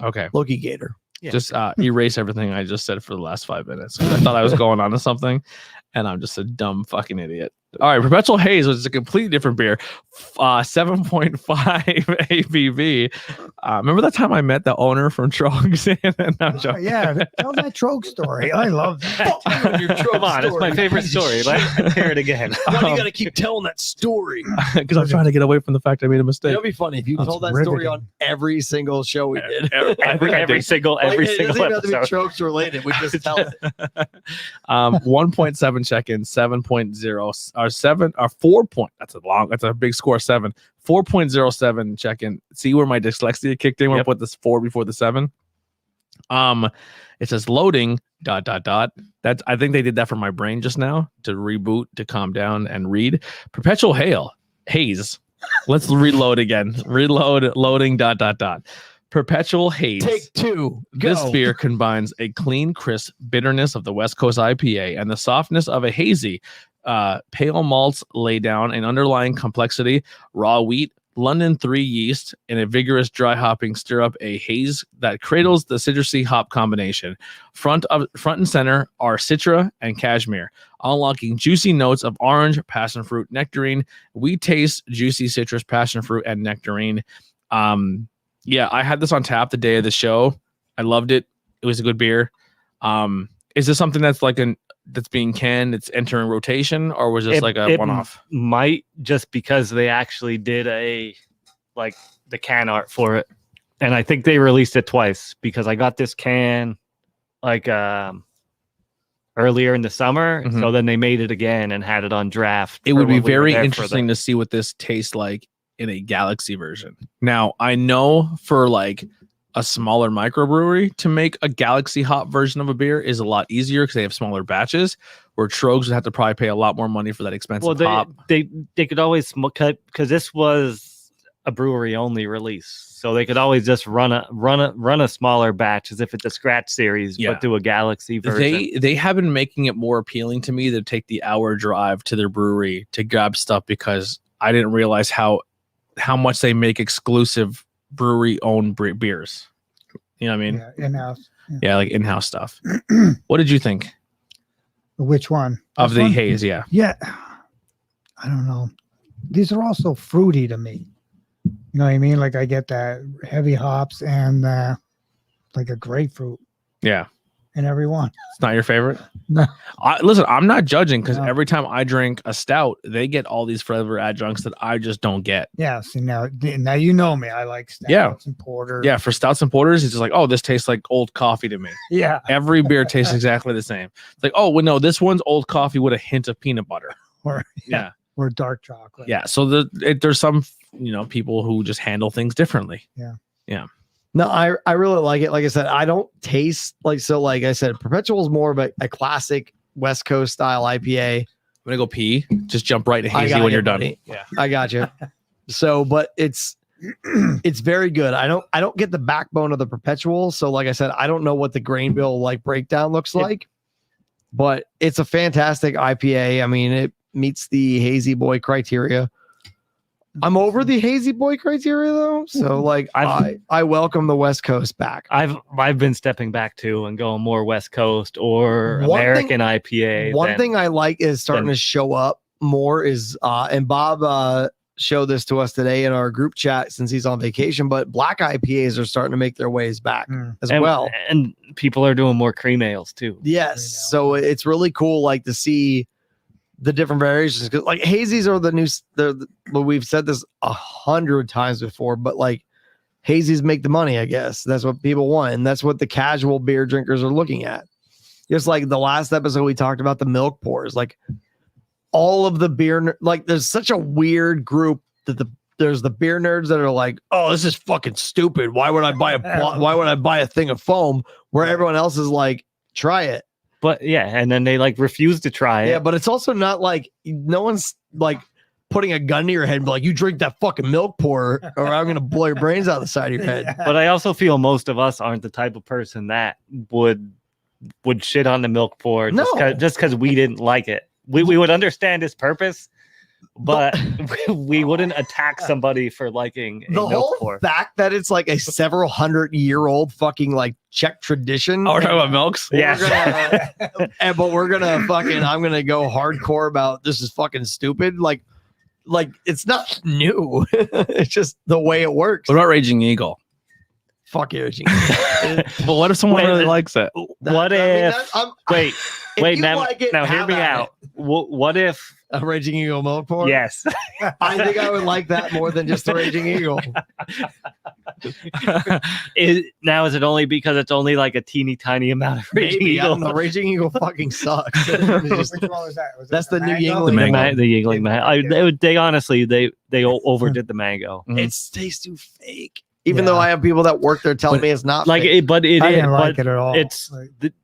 Okay. Loki Gator. Yeah. Just erase everything I just said for the last 5 minutes. I thought I was going on to something, and I'm just a dumb fucking idiot. All right, Perpetual Haze, which is a completely different beer, 7.5 ABV. Remember that time I met the owner from Troges? Yeah, tell that Troge story. I love that. Come on, it's my favorite story. Let's hear it again. Why you got to keep telling that story? Because I'm trying to get away from the fact I made a mistake. It'll be funny if you told that story on every single show we did. every single it episode. Doesn't have to be Troges related. We just tell it. 1.7 check-in, 7.0. Our 7 or 4 point. That's a big score. 7 4.07 check-in. See where my dyslexia kicked in when I put this 4 before the 7. It says loading ... That's, I think they did that for my brain just now to reboot, to calm down and read. Perpetual Haze. Let's reload again. Reload loading ... Perpetual Haze. Take 2. Go. This beer combines a clean, crisp bitterness of the West Coast IPA and the softness of a hazy pale malts lay down an underlying complexity, raw wheat, London 3 yeast, and a vigorous dry hopping stir up a haze that cradles the citrusy hop combination. Front and center are Citra and Cashmere, unlocking juicy notes of orange, passion fruit, nectarine. We taste juicy citrus, passion fruit, and nectarine. Yeah, I had this on tap the day of the show. I loved it. It was a good beer. Is this something that's like that's being canned, it's entering rotation, or was this like a one-off? Might, just because they actually did the can art for it, and I think they released it twice because I got this can earlier in the summer, so then they made it again and had it on draft. It would be very interesting to see what this tastes like in a Galaxy version. Now, I know for like a smaller microbrewery to make a Galaxy hop version of a beer is a lot easier because they have smaller batches, where Troges would have to probably pay a lot more money for that expensive hop. They could always cut, because this was a brewery only release, so they could always just run a smaller batch as if it's a scratch series, but do a Galaxy version. They have been making it more appealing to me to take the hour drive to their brewery to grab stuff, because I didn't realize how much they make exclusive brewery owned beers. You know what I mean? Yeah, in-house. Yeah, like in-house stuff. What did you think? Which one? Of the haze, yeah. Yeah. I don't know. These are also fruity to me. You know what I mean? Like I get that heavy hops and like a grapefruit. Yeah. in every one. It's not your favorite? No. Listen, I'm not judging because every time I drink a stout, they get all these flavor adjuncts that I just don't get. Yeah. See, now you know me. I like stouts and porters. Yeah, for stouts and porters, it's just like, oh, this tastes like old coffee to me. Yeah. Every beer tastes exactly the same. It's like, oh, well, no, this one's old coffee with a hint of peanut butter. Or or dark chocolate. Yeah. So there's some, people who just handle things differently. Yeah. Yeah. No, I really like it. Like I said, I don't taste like I said, Perpetual is more of a classic West Coast style IPA. I'm gonna go pee. Just jump right to hazy when you're done. Yeah, I got you. So, but it's very good. I don't get the backbone of the Perpetual. So, like I said, I don't know what the grain bill breakdown looks like, but it's a fantastic IPA. I mean, it meets the Hazy Boy criteria. I'm over the Hazy Boy criteria though, so I welcome the West Coast back. I've been stepping back too and going more West Coast or American IPA. One thing I like is starting to show up more is and Bob showed this to us today in our group chat since he's on vacation, but black IPAs are starting to make their ways back as well, and people are doing more cream ales too. Yes, so it's really cool to see the different variations, because hazies are the new. We've said this 100 times before, but hazies make the money. I guess that's what people want, and that's what the casual beer drinkers are looking at. Just like the last episode, we talked about the milk pours. All of the beer, there's such a weird group that there's the beer nerds that are like, oh, this is fucking stupid. Why would I buy a thing of foam? Where everyone else is like, try it. But yeah, and then they refuse to try it. Yeah, but it's also not no one's putting a gun to your head and be like, you drink that fucking milk pour or I'm going to blow your brains out the side of your head. But I also feel most of us aren't the type of person that would shit on the milk pour just because we didn't like it. We would understand its purpose, but we wouldn't attack somebody for liking a milk pour. The whole fact that it's a several 100-year-old fucking Czech tradition. Oh, we're talking about milks? Yeah. But we're gonna I'm gonna go hardcore about this is fucking stupid. It's not new. It's just the way it works. What about Raging Eagle? Fuck you, Raging Eagle. But what if someone really likes it? Wait, now hear me out. What if a Raging Eagle milk pour? Yes. I think I would like that more than just the Raging Eagle. Is it only because it's only a teeny tiny amount of Raging Eagle? I don't know. Raging Eagle fucking sucks. Which one was that? That's the new Yuengling. The Yuengling mango. They honestly overdid the mango. It tastes too fake. Even though I have people that work there telling me it's not fake. I didn't like it at all. It's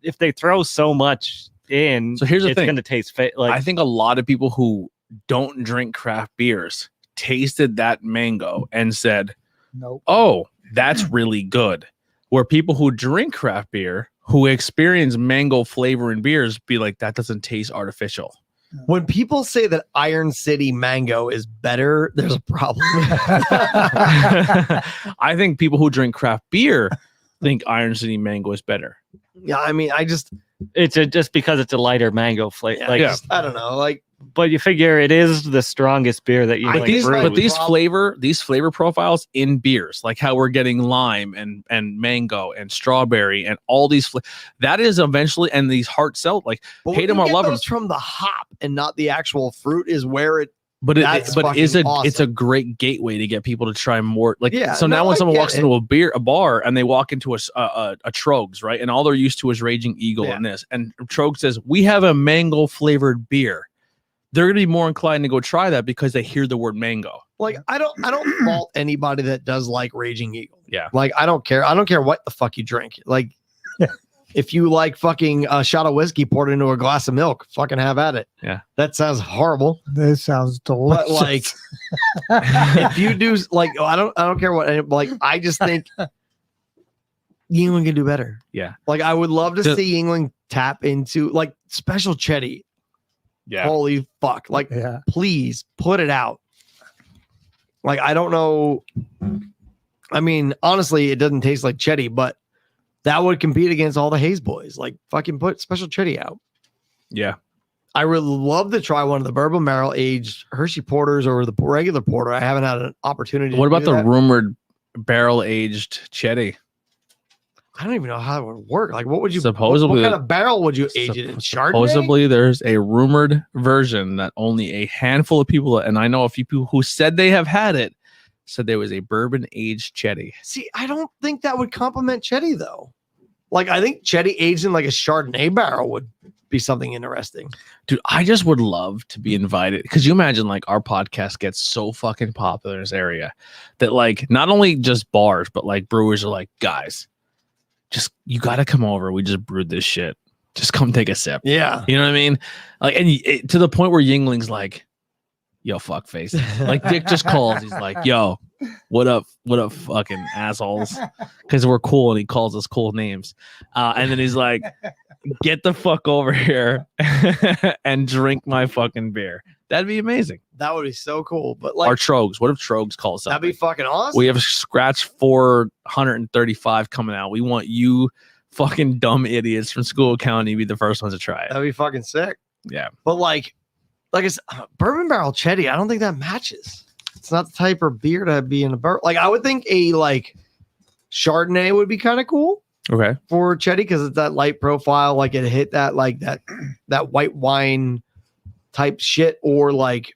if they throw so much in, so here's the thing. It's going to taste fake. I think a lot of people who don't drink craft beers tasted that mango and said, nope. Oh, that's really good. Where people who drink craft beer, who experience mango flavor in beers, be like, that doesn't taste artificial. When people say that Iron City mango is better, there's a problem. I think people who drink craft beer think Iron City mango is better. Yeah, I mean, it's just because it's a lighter mango flavor. I don't know. But you figure it is the strongest beer that you can brew. But these flavor profiles in beers, like how we're getting lime and mango and strawberry and all these, that is eventually, and these hard sell, hate them or love them. From the hop and not the actual fruit is where it. But it's a great gateway to get people to try more. Now when someone walks into a bar and they walk into a Troges, right, and all they're used to is Raging Eagle and this, and Troges says we have a mango flavored beer, they're gonna be more inclined to go try that because they hear the word mango. I don't fault anybody that does like Raging Eagle. Yeah, I don't care. I don't care what the fuck you drink. If you like fucking a shot of whiskey poured into a glass of milk, fucking have at it. Yeah. That sounds horrible. This sounds delicious. But if you do I don't care what, I just think Yuengling can do better. Yeah. I would love to see Yuengling tap into special Chetty. Yeah. Holy fuck. Please put it out. I don't know. I mean, honestly, it doesn't taste like Chetty, but that would compete against all the Haze boys. Fucking put special Chetty out. Yeah. I would love to try one of the bourbon barrel aged Hershey porters or the regular porter. I haven't had an opportunity. What about the rumored barrel aged Chetty? I don't even know how it would work. Like, what would you supposedly? What kind of barrel would you age it in? Chardonnay? Supposedly, there's a rumored version that only a handful of people, and I know a few people who said they have had it, said there was a bourbon aged Chetty. See, I don't think that would complement Chetty though. Like, I think Chetty aged in like a Chardonnay barrel would be something interesting. Dude, I just would love to be invited, because you imagine like our podcast gets so fucking popular in this area that like not only just bars, but like brewers are like, guys, just you got to come over. We just brewed this shit. Just come take a sip. Yeah. You know what I mean? Like, and to the point where Yingling's like, yo, fuck face. Like Dick just calls. He's like, yo, what up, fucking assholes? Because we're cool, and he calls us cool names. And then he's like, get the fuck over here and drink my fucking beer. That'd be amazing. That would be so cool. But like our Troges. What if Troges calls something? That'd be fucking awesome. We have Scratch 435 coming out. We want you fucking dumb idiots from School County to be the first ones to try it. That'd be fucking sick. Yeah. But like I said, bourbon barrel Chetty, I don't think that matches. It's not the type of beer to be in a bourbon. Like, I would think a like Chardonnay would be kind of cool. Okay. For Chetty, because it's that light profile, like it hit that like that white wine type shit, or like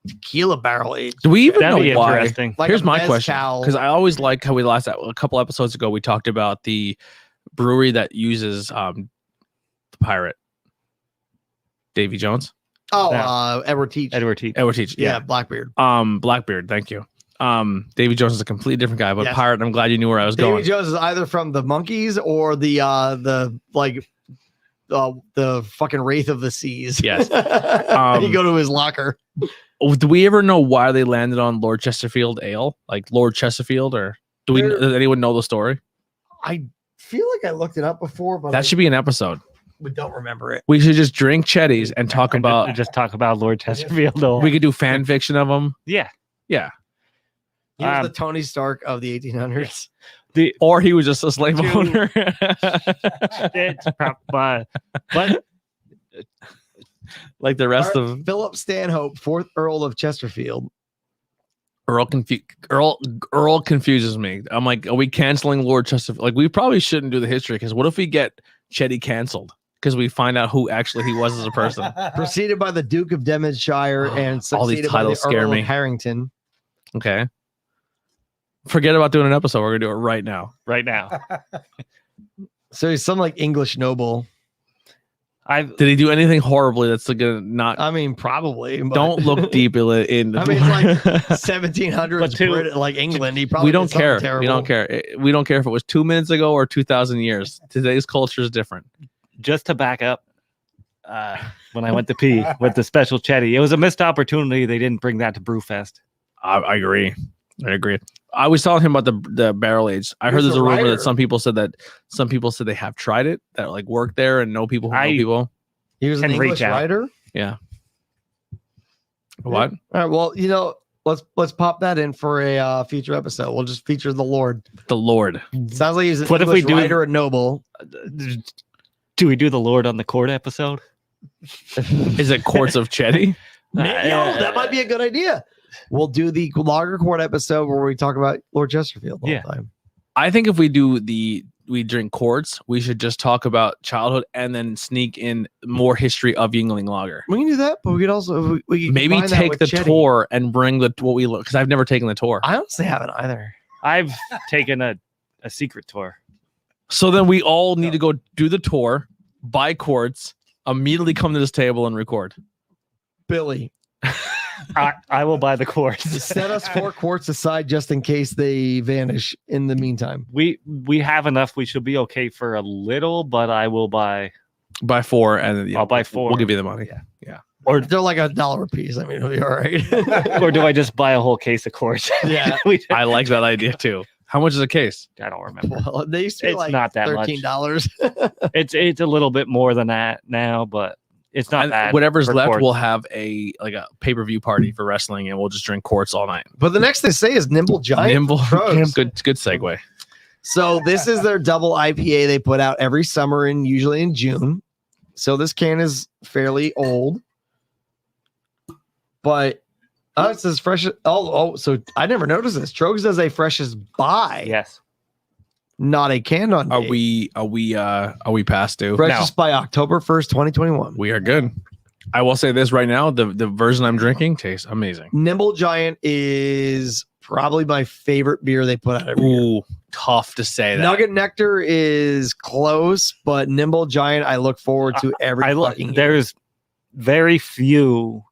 tequila barrel aged. Do we even That'd know be why? interesting. Like Here's a my mezcal. question, because I always like how a couple episodes ago we talked about the brewery that uses the pirate Davy Jones. Oh, Edward Teach. Edward Teach. Edward Teach. Yeah, Blackbeard. Blackbeard. Thank you. Davy Jones is a completely different guy, but Yes. pirate. I'm glad you knew where I was Davy going. Jones is either from the Monkees or the fucking Wraith of the Seas. Yes. You go to his locker. Do we ever know why they landed on Lord Chesterfield Ale, like Lord Chesterfield, or does anyone know the story? I feel like I looked it up before, but That should be an episode. we don't remember it. We should just drink Chetties and talk about. Just talk about Lord Chesterfield. Though. We could do fan fiction of them. Yeah. Yeah. He was the Tony Stark of the 1800s. Or he was just a slave owner. But like the rest of Philip Stanhope, 4th Earl of Chesterfield. Earl confuses me. I'm like, are we canceling Lord Chesterfield? Like, we probably shouldn't do the history, because what if we get Chetty canceled because we find out who actually he was as a person? Preceded by the Duke of Devonshire and all these succeeded titles by the scare Earl me. of Harrington. Okay. Forget about doing an episode. We're gonna do it right now. Right now. So he's some like English noble. Did he do anything horribly that's gonna not? I mean, probably. But Don't look deep in. I mean, it's like 1700s, like England. He probably. We don't did something care. terrible. We don't care. We don't care if it was 2 minutes ago or 2,000 years. Today's culture is different. Just to back up, when I went to pee with the special Chetty, it was a missed opportunity. They didn't bring that to Brewfest. I agree. I was telling him about the barrel aged. I heard there's a rumor that some people said they have tried it, that like work there and know people who know people. He was an Can reach English out. writer. Yeah. What? All right. Well, let's pop that in for a future episode. We'll just feature the Lord. The Lord. Sounds like he's an What if English we do- writer and noble. Do we do the Lord on the Court episode? Is it Quarts of Chetty? That might be a good idea. We'll do the Lager Court episode where we talk about Lord Chesterfield all the time. I think if we drink quarts, we should just talk about childhood and then sneak in more history of Yuengling Lager. We can do that, but we could also we can Maybe combine that take with the Chetty. tour and bring what we look, because I've never taken the tour. I honestly haven't either. I've taken a secret tour. So then we all need to go do the tour, buy quarts, immediately come to this table and record. Billy, I will buy the course. set us 4 quarts aside just in case they vanish in the meantime. We have enough. We should be okay for a little, but I will buy 4, and then, I'll buy 4. We'll give you the money. Yeah. Or they're like $1 a piece. I mean, it'll be all right. Or do I just buy a whole case of course? Yeah. I like that idea too. How much is a case? I don't remember. Well, they used to be It's like not that $13. It's a little bit more than that now, but it's not And bad. whatever's for left, quarts. we'll have a pay-per-view party for wrestling, and we'll just drink quarts all night. But the next they say is Nimble Giant. Nimble, Troges. good segue. So this is their double IPA they put out every summer and usually in June. So this can is fairly old, but it's as fresh as so I never noticed this. Troges does a fresh as buy. Yes. not a canned on date. Are we past due? Purchased by October 1st, 2021. We are good. I will say this right now: the version I'm drinking tastes amazing. Nimble Giant is probably my favorite beer they put out every year. Tough to say that. Nugget Nectar is close, but Nimble Giant I look forward to every fucking year. There's very few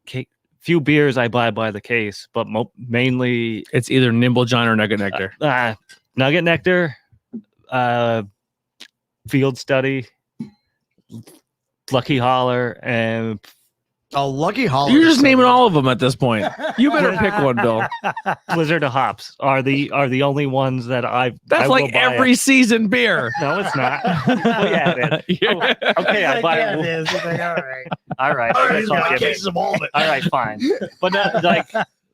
beers I buy by the case, but mainly it's either Nimble Giant or Nugget Nectar. Nugget Nectar, Field Study, Lucky Holler, and Lucky Holler. You're just naming all of them at this point. You better pick one, Bill. Blizzard of Hops are the only ones that That's like every season beer. No, it's not. Okay, I buy it. All right. All right, fine. But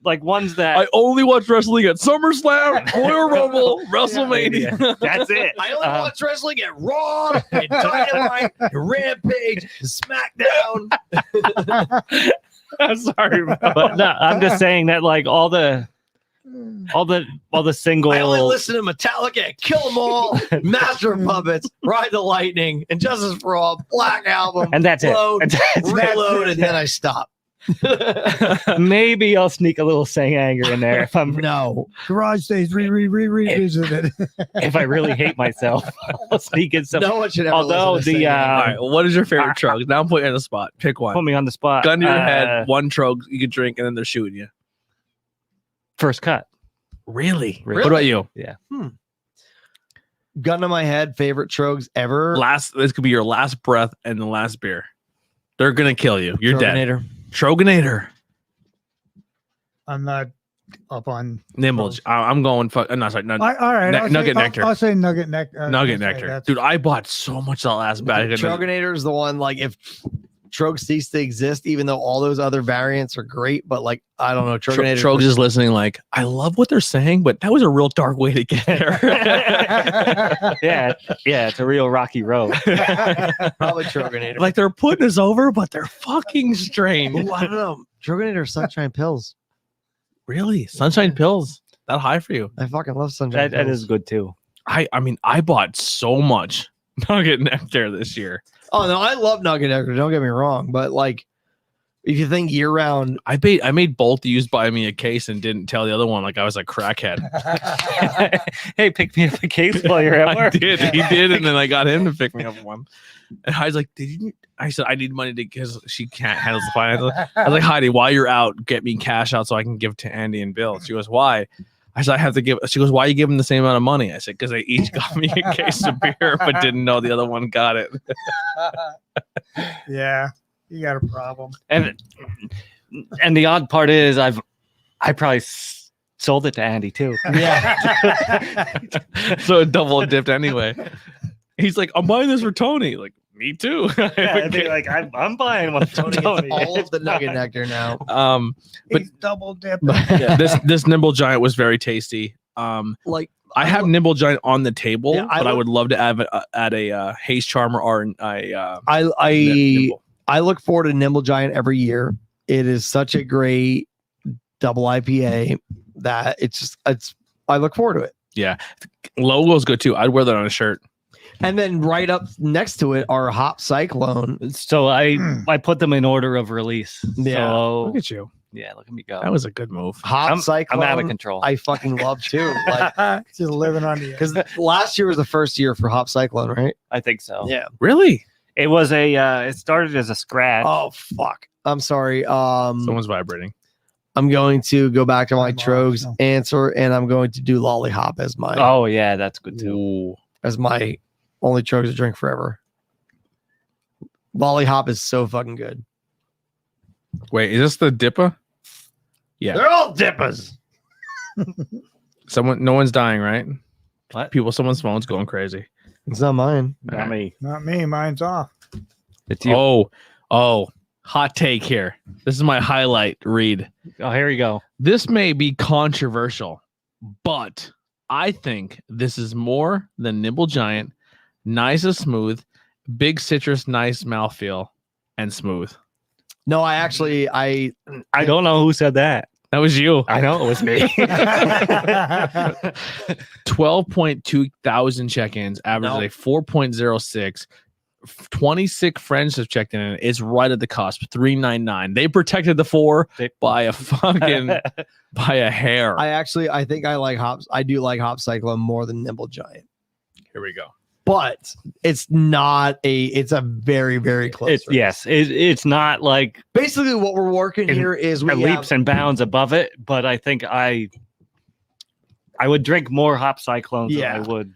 like ones that I only watch wrestling at SummerSlam, Royal Rumble, WrestleMania. That's it. I only watch wrestling at Raw, and Dynamite, and Rampage, and SmackDown. I'm sorry, but no, I'm just saying that like all the single. I only listen to Metallica, Kill 'Em All, Master of Puppets, Ride the Lightning, and Justice for All, Black Album, and that's Load, it. Reload, and then I stop. Maybe I'll sneak a little Sang Anger in there if I'm Garage Days revisited. If I really hate myself, I'll sneak in some. No one should ever. Although listen to all right, what is your favorite Trogs? Now I'm putting you on the spot. Pick one. Put me on the spot. Gun to your head. One Trog you can drink, and then they're shooting you. First cut. Really? What about you? Yeah. Gun to my head. Favorite Trogs ever. This could be your last breath and the last beer. They're gonna kill you. You're Troganator. dead. Troganator. I'm not up on Nimble. I'm going. No, sorry. All right. Nugget Nectar. I'll say Nugget Nectar. Nugget Nectar. Dude, I bought so much that last bag. Troganator is the one. Like if Trogs cease to exist, even though all those other variants are great, but like I don't know. Trogs is listening. Like I love what they're saying, but that was a real dark way to get there. yeah, it's a real rocky road. Probably Troganator. Like they're putting us over, but they're fucking strange. Ooh, I don't know. Troganator Sunshine Pills. Really? Sunshine Pills? That high for you? I fucking love Sunshine Pills. That is good too. I mean, I bought so much Nugget Nectar this year. Oh no, I love Nugget Nectar. Don't get me wrong, but like, if you think year round, I made both used buy me a case and didn't tell the other one like I was a crackhead. Hey, pick me up a case while you're at work. He did, and then I got him to pick me up one. And I was like, I said I need money because she can't handle the finance. I was like, Heidi, while you're out, get me cash out so I can give to Andy and Bill. She goes, why? I said, I have to give. She goes, why are you giving the same amount of money? I said, because they each got me a case of beer, but didn't know the other one got it. Yeah, you got a problem. And the odd part is, I probably sold it to Andy too. Yeah. So it double dipped anyway. He's like, I'm buying this for Tony. Like, me too. Yeah, like I'm buying one for Tony. All of the Nugget Nectar now. But he's double dipping. Yeah, this Nimble Giant was very tasty. Like I have Nimble Giant on the table, but I would love to add a Haze Charmer or I look forward to Nimble Giant every year. It is such a great double IPA that I look forward to it. Yeah, logo's good too. I'd wear that on a shirt. And then right up next to it are Hop Cyclone. So I put them in order of release. Yeah. So, look at you. Yeah, look at me go. That was a good move. Hop Cyclone. I'm out of control. I fucking love too. Like just living on the because last year was the first year for Hop Cyclone, right? I think so. Yeah. Really? It was it started as a scratch. Oh fuck. I'm sorry. Someone's vibrating. I'm going to go back to my Trogs answer, and I'm going to do Lollihop as my. Oh yeah, that's good too. Ooh. As my only Trogs to drink forever. Lollihop is so fucking good. Wait, is this the Dippa? Yeah, they're all Dippas. No one's dying, right? What? Someone's phone's going crazy. It's not mine. Not me. Not me. Mine's off. It's you. Oh, hot take here. This is my highlight read. Oh, here you go. This may be controversial, but I think this is more than Nimble Giant. Nice and smooth, big citrus, nice mouthfeel, and smooth. No, I don't know who said that. That was you. I know it was me. 12.2 thousand check-ins, average a 4.06. 26 friends have checked in, and it's right at the cusp. 399. They protected the 4 by a fucking by a hair. I think I like hops. I do like Hop Cyclone more than Nimble Giant. Here we go. But it's not it's a very, very close. It's not like basically what we're working here is we leaps and bounds above it, but I think I would drink more Hop Cyclones than I would.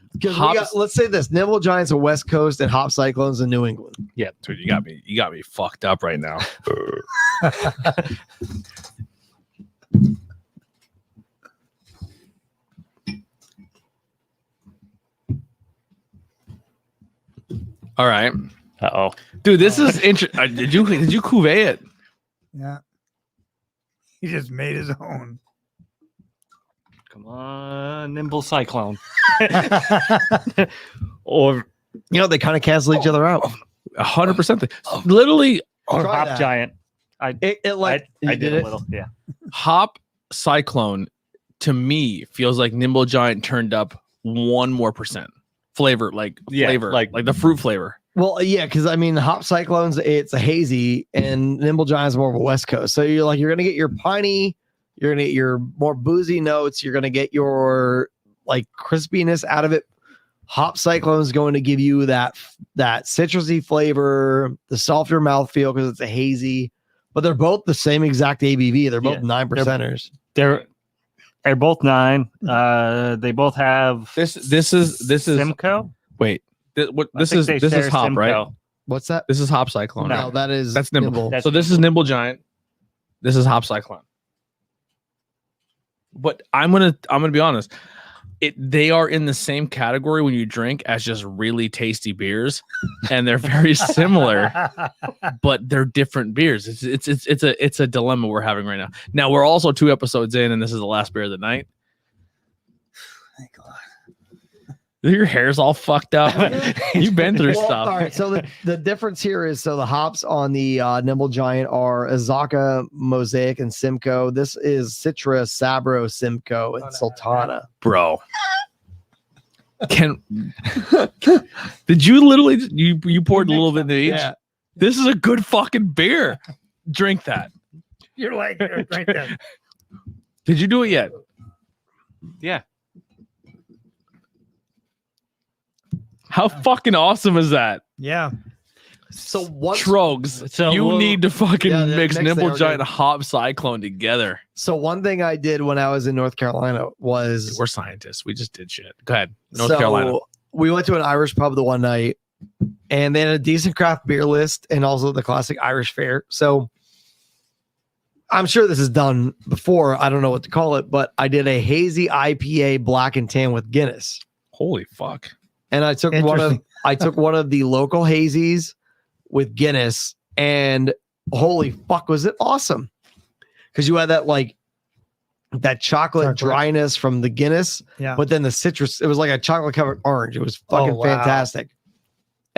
Let's say this: Nimble Giants are West Coast and Hop Cyclones in New England. Yeah, dude, you got me fucked up right now. All right. Uh-oh. Dude, this is interesting. Did you cuvee it? Yeah. He just made his own. Come on, Nimble Cyclone. Or they kind of cancel each other out. 100%. Literally, or Hop that. Giant. I did a little. Yeah. Hop Cyclone to me feels like Nimble Giant turned up 1 more percent. Flavor, like the fruit flavor. Well, yeah, because I mean, Hop Cyclones, it's a hazy, and Nimble Giant's more of a West Coast. So you're gonna get your piney, you're gonna get your more boozy notes, you're gonna get your like crispiness out of it. Hop Cyclone is going to give you that citrusy flavor, the softer mouthfeel because it's a hazy. But they're both the same exact ABV. They're both 9%ers. They're both 9. They both have this is Simcoe. Wait, this is Hop, Simcoe. Right? What's that? This is Hop Cyclone. No, that's Nimble. That's so this is Nimble Giant. This is Hop Cyclone. But I'm gonna be honest. They are in the same category when you drink as just really tasty beers, and they're very similar, but they're different beers. It's a dilemma we're having right now. Now we're also 2 episodes in, and this is the last beer of the night. Thank God. Your hair's all fucked up. You've been through stuff. All right. So the difference here is the hops on the Nimble Giant are Azaka, Mosaic, and Simcoe. This is Citra, Sabro, Simcoe, and Sultana. Bro. Did you literally you poured a little bit into each? Yeah. This is a good fucking beer. Drink that. You're like right there. Did you do it yet? Yeah. How fucking awesome is that? Yeah. So what Troges. You need to fucking mix Nimble Giant and Hop Cyclone together. So one thing I did when I was in North Carolina was we're scientists. We just did shit. Go ahead. North Carolina. We went to an Irish pub the one night, and they had a decent craft beer list and also the classic Irish fare. So I'm sure this is done before. I don't know what to call it, but I did a hazy IPA black and tan with Guinness. Holy fuck. And I took one of the local hazies with Guinness, and holy fuck, was it awesome? Because you had that chocolate dryness from the Guinness, but then the citrus, it was like a chocolate covered orange. It was fucking fantastic.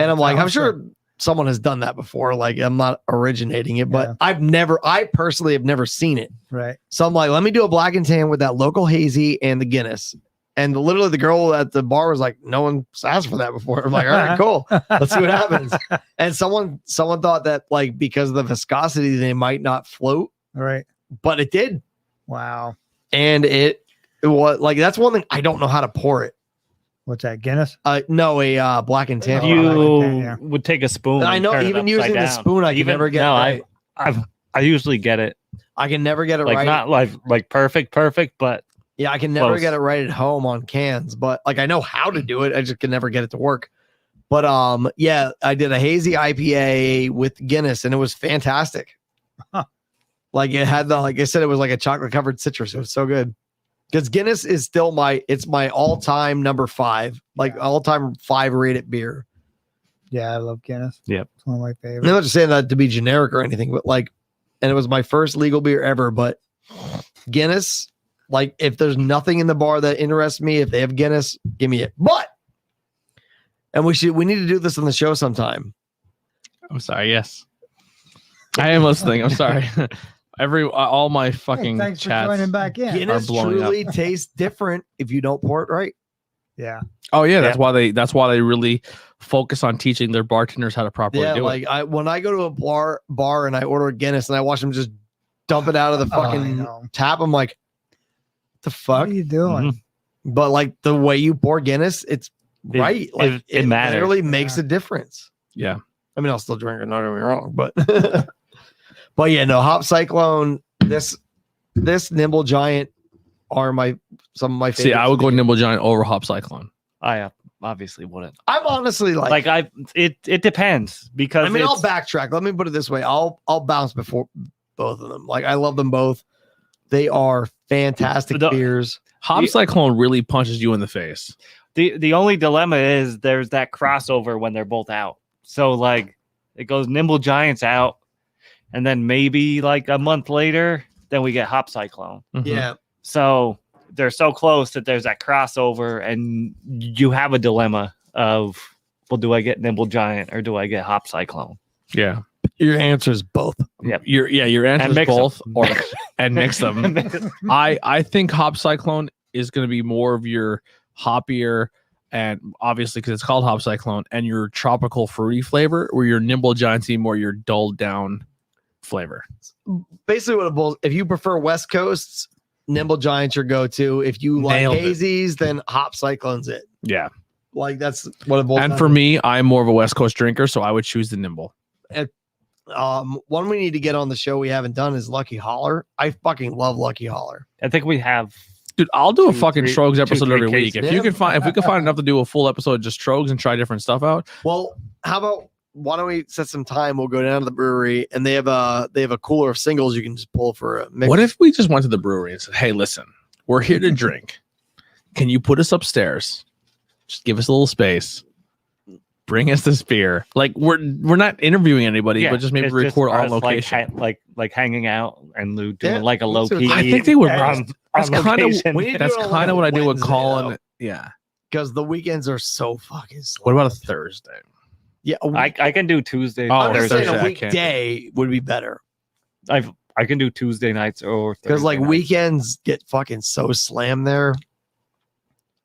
And I'm like, I'm sure someone has done that before. Like, I'm not originating it, but I personally have never seen it. Right. So I'm like, let me do a black and tan with that local hazy and the Guinness. And literally the girl at the bar was like, no one's asked for that before. I'm like, all right, cool. Let's see what happens. And someone thought that because of the viscosity, they might not float. Right. But it did. Wow. And it was that's one thing I don't know how to pour it. What's that? Guinness? No, a black and tan. You would take a spoon. I know, even using the spoon, I can never get it right. I usually get it. I can never get it right. Not like perfect, but yeah, I can never get it right at home on cans, but I know how to do it. I just can never get it to work. But yeah, I did a hazy IPA with Guinness, and it was fantastic. Huh. It had like I said, it was like a chocolate covered citrus. It was so good. Because Guinness is still my all-time number 5, all-time 5 rated beer. Yeah, I love Guinness. Yep. It's one of my favorites. I'm not just saying that to be generic or anything, but and it was my first legal beer ever, but Guinness, if there's nothing in the bar that interests me, if they have Guinness, give me it. And we need to do this on the show sometime. I'm sorry. Yes. I am listening. I'm sorry. All my fucking thanks chats for joining back in. Guinness truly tastes different if you don't pour it right. Yeah. Oh yeah, that's why they really focus on teaching their bartenders how to properly do it. When I go to a bar and I order a Guinness and I watch them just dump it out of the fucking tap, I'm like, the fuck? What are you doing? Mm-hmm. But like the way you pour Guinness, it's right. Like it matters. Literally makes a difference. Yeah. I mean, I'll still drink it, not get me wrong, but but yeah, no, Hop Cyclone, this Nimble Giant are some of my favorites. See, I would go Nimble Giant over Hop Cyclone. I obviously wouldn't. I'm honestly it depends because I mean, I'll backtrack. Let me put it this way. I'll bounce before both of them. Like I love them both. They are fantastic beers. Hop Cyclone really punches you in the face. The only dilemma is there's that crossover when they're both out. So like it goes Nimble Giants out, and then maybe like a month later, then we get Hop Cyclone. Mm-hmm. Yeah. So they're so close that there's that crossover, and you have a dilemma of, well, do I get Nimble Giant or do I get Hop Cyclone? Yeah. Your answer is both. Yep. Your answer is both, and mix them. I think Hop Cyclone is going to be more of your hoppier, and obviously because it's called Hop Cyclone, and your tropical fruity flavor, where your Nimble Giant's more your dulled down flavor. Basically, what it boils. If you prefer West Coasts, Nimble Giant's your go-to. If you like hazies, then Hop Cyclone's it. Yeah, like that's what it boils. And for me, I'm more of a West Coast drinker, so I would choose the Nimble. And one we need to get on the show we haven't done is Lucky Holler. I fucking love Lucky Holler. I think we have. Dude, I'll do a fucking Troges episode every week. If we can find enough to do a full episode of just Troges and try different stuff out. Well, how about why don't we set some time? We'll go down to the brewery, and they have a cooler of singles you can just pull for a mix. What if we just went to the brewery and said, "Hey, listen, we're here to drink. Can you put us upstairs? Just give us a little space. Bring us this beer." Like we're not interviewing anybody, but just maybe record on location, like hanging out and doing like a low key. I think they would. That's kind of what I do with Colin. Yeah, because the weekends are so fucking slow. What about a Thursday? Yeah, I can do Tuesday. I'm just saying a weekday would be better. I can do Tuesday nights or because like weekends get fucking so slammed there.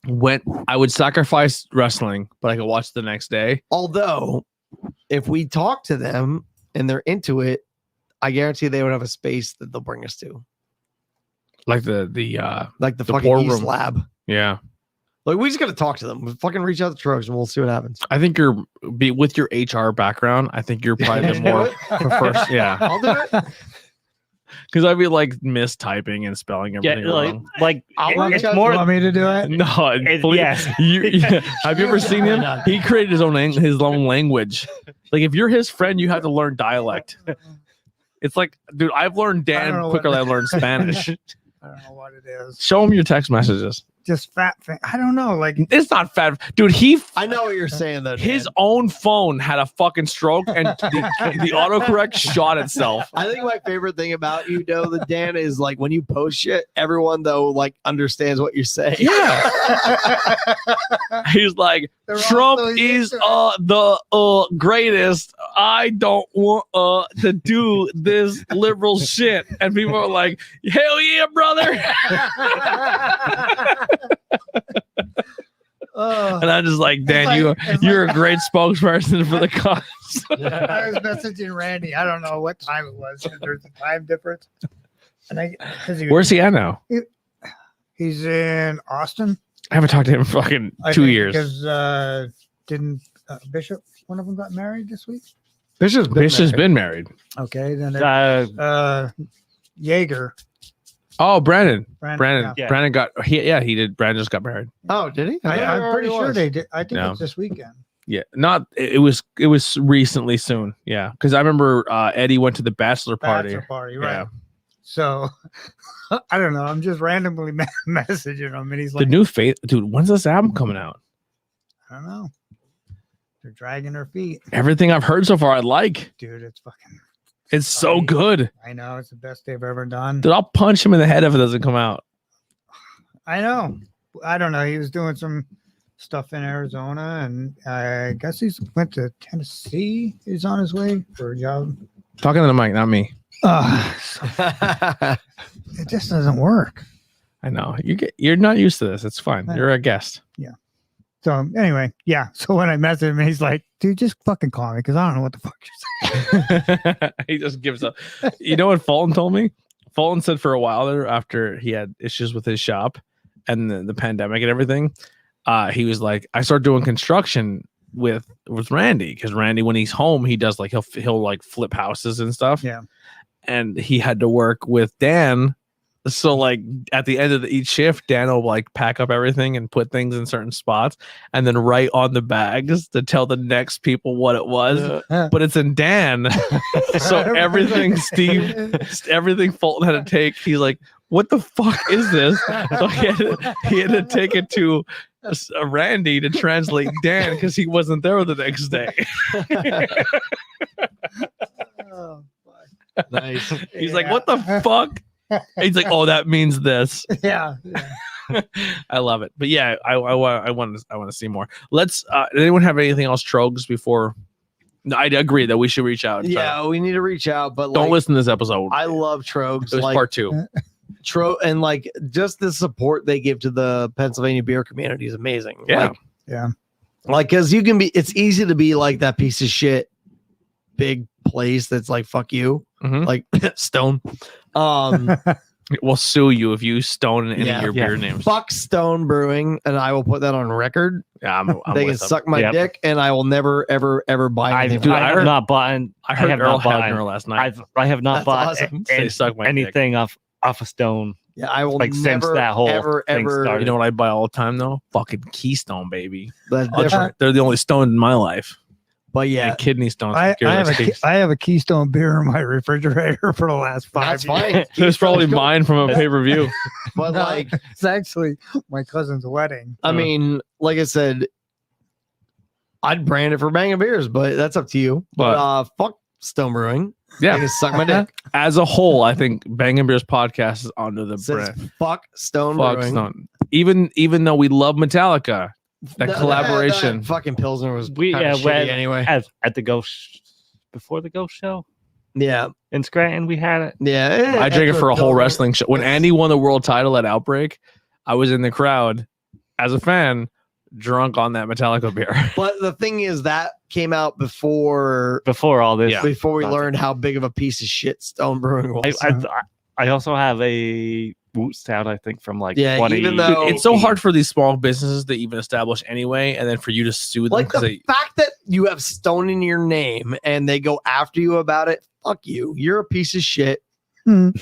When I would sacrifice wrestling, but I could watch the next day. Although, if we talk to them and they're into it, I guarantee they would have a space that they'll bring us to, like the fucking East Lab. Yeah, like we just got to talk to them. We'll fucking reach out to Troges and we'll see what happens. I think with your HR background. I think you're probably the more first. Yeah, I'll do it. Because I'd be like mistyping and spelling everything wrong. It's more. Want me to do it? No, yes. Have you ever seen him? He created his own language. Like if you're his friend, you have to learn dialect. It's like, dude, I've learned Dan quicker than I learned Spanish. I don't know what it is. Show him your text messages. Just fat. I don't know. Like it's not fat, dude. I know what you're saying though. His own phone had a fucking stroke, and the autocorrect shot itself. I think my favorite thing about you, though, the Dan, is like when you post shit, everyone though like understands what you're saying. Yeah. He's like, Trump is the greatest. I don't want to do this liberal shit, and people are like, hell yeah, brother. And I'm just like, Dan, you're a great spokesperson for the cause. I was messaging Randy. I don't know what time it was. There's a time difference. And where's he at now? He's in Austin. I haven't talked to him in fucking 2 years. Because didn't Bishop, one of them got married this week? Bishop's been married. Okay, then Jaeger. Oh, Brandon. Yeah. Brandon he did. Brandon just got married. Oh, did he? I'm pretty sure they did. I think it's this weekend. Yeah, it was recently soon. Yeah, because I remember Eddie went to the bachelor party. Right? Yeah. So I don't know. I'm just randomly messaging him, and he's like, "The new Faith, dude. When's this album coming out?" I don't know. They're dragging their feet. Everything I've heard so far, I like. Dude, it's fucking. It's so good. I know it's the best they've ever done. Dude, I'll punch him in the head if it doesn't come out. I know. I don't know. He was doing some stuff in Arizona, and I guess he went to Tennessee. He's on his way for a job. Talking to the mic, not me. It just doesn't work. I know you're not used to this. It's fine. You're a guest. Yeah. So anyway, yeah. So when I messaged him, he's like, "Dude, just fucking call me because I don't know what the fuck you're saying." He just gives up. You know what Fulton told me? Fulton said for a while there, after he had issues with his shop and the pandemic and everything, he was like, I started doing construction with Randy, because Randy, when he's home, he does like he'll like flip houses and stuff. Yeah. And he had to work with Dan. So like at the end of each shift, Dan will like pack up everything and put things in certain spots and then write on the bags to tell the next people what it was. But it's in Dan. So everything everything Fulton had to take, he's like, what the fuck is this? So he had to take it to Randy to translate Dan because he wasn't there the next day. Oh, nice. He's like, what the fuck? He's like, oh, that means this. Yeah. I love it. But yeah, I want to see more. Let's does anyone have anything else, Troges, before? No, I agree that we should reach out. Yeah, we need to reach out, but don't listen to this episode. I love Troges. It was part 2. And like just the support they give to the Pennsylvania beer community is amazing. Yeah. Like, because you can be, it's easy to be like that piece of shit big place that's like, fuck you, like Stone. We'll sue you if you stone any of your beer names. Fuck Stone Brewing, and I will put that on record. Yeah, they can suck my dick, and I will never, ever, ever buy anything. I have not bought. I heard Earl Hebner last night. I have not bought anything off of Stone. Yeah, I will like never, since that whole ever. Started. You know what I buy all the time though? Fucking Keystone, baby. That's different. They're the only Stone in my life. But yeah, and kidney stones. I have a Keystone beer in my refrigerator for the last 5 years. That's fine. It's probably mine from a pay-per-view. But like, it's actually my cousin's wedding. I mean, like I said, I'd brand it for Bangin beers, but that's up to you. But fuck Stone Brewing. Yeah, they can suck my dick. As a whole, I think Bangin Beers podcast is under the brand. Fuck Stone Brewing. Stone. Even though we love Metallica. That collaboration. That fucking Pilsner was shitty anyway. At the Ghost, before the Ghost show. Yeah. In Scranton, we had it. Yeah. I drank it for a whole wrestling show. When Andy won the world title at Outbreak, I was in the crowd as a fan, drunk on that Metallica beer. But the thing is, that came out before all this. Yeah. Before we learned how big of a piece of shit Stone Brewing was. I also have a Woot Stout, I think, from like 20. Even though it's so hard for these small businesses to even establish anyway, and then for you to sue them. Like the fact that you have Stone in your name and they go after you about it, fuck you. You're a piece of shit. We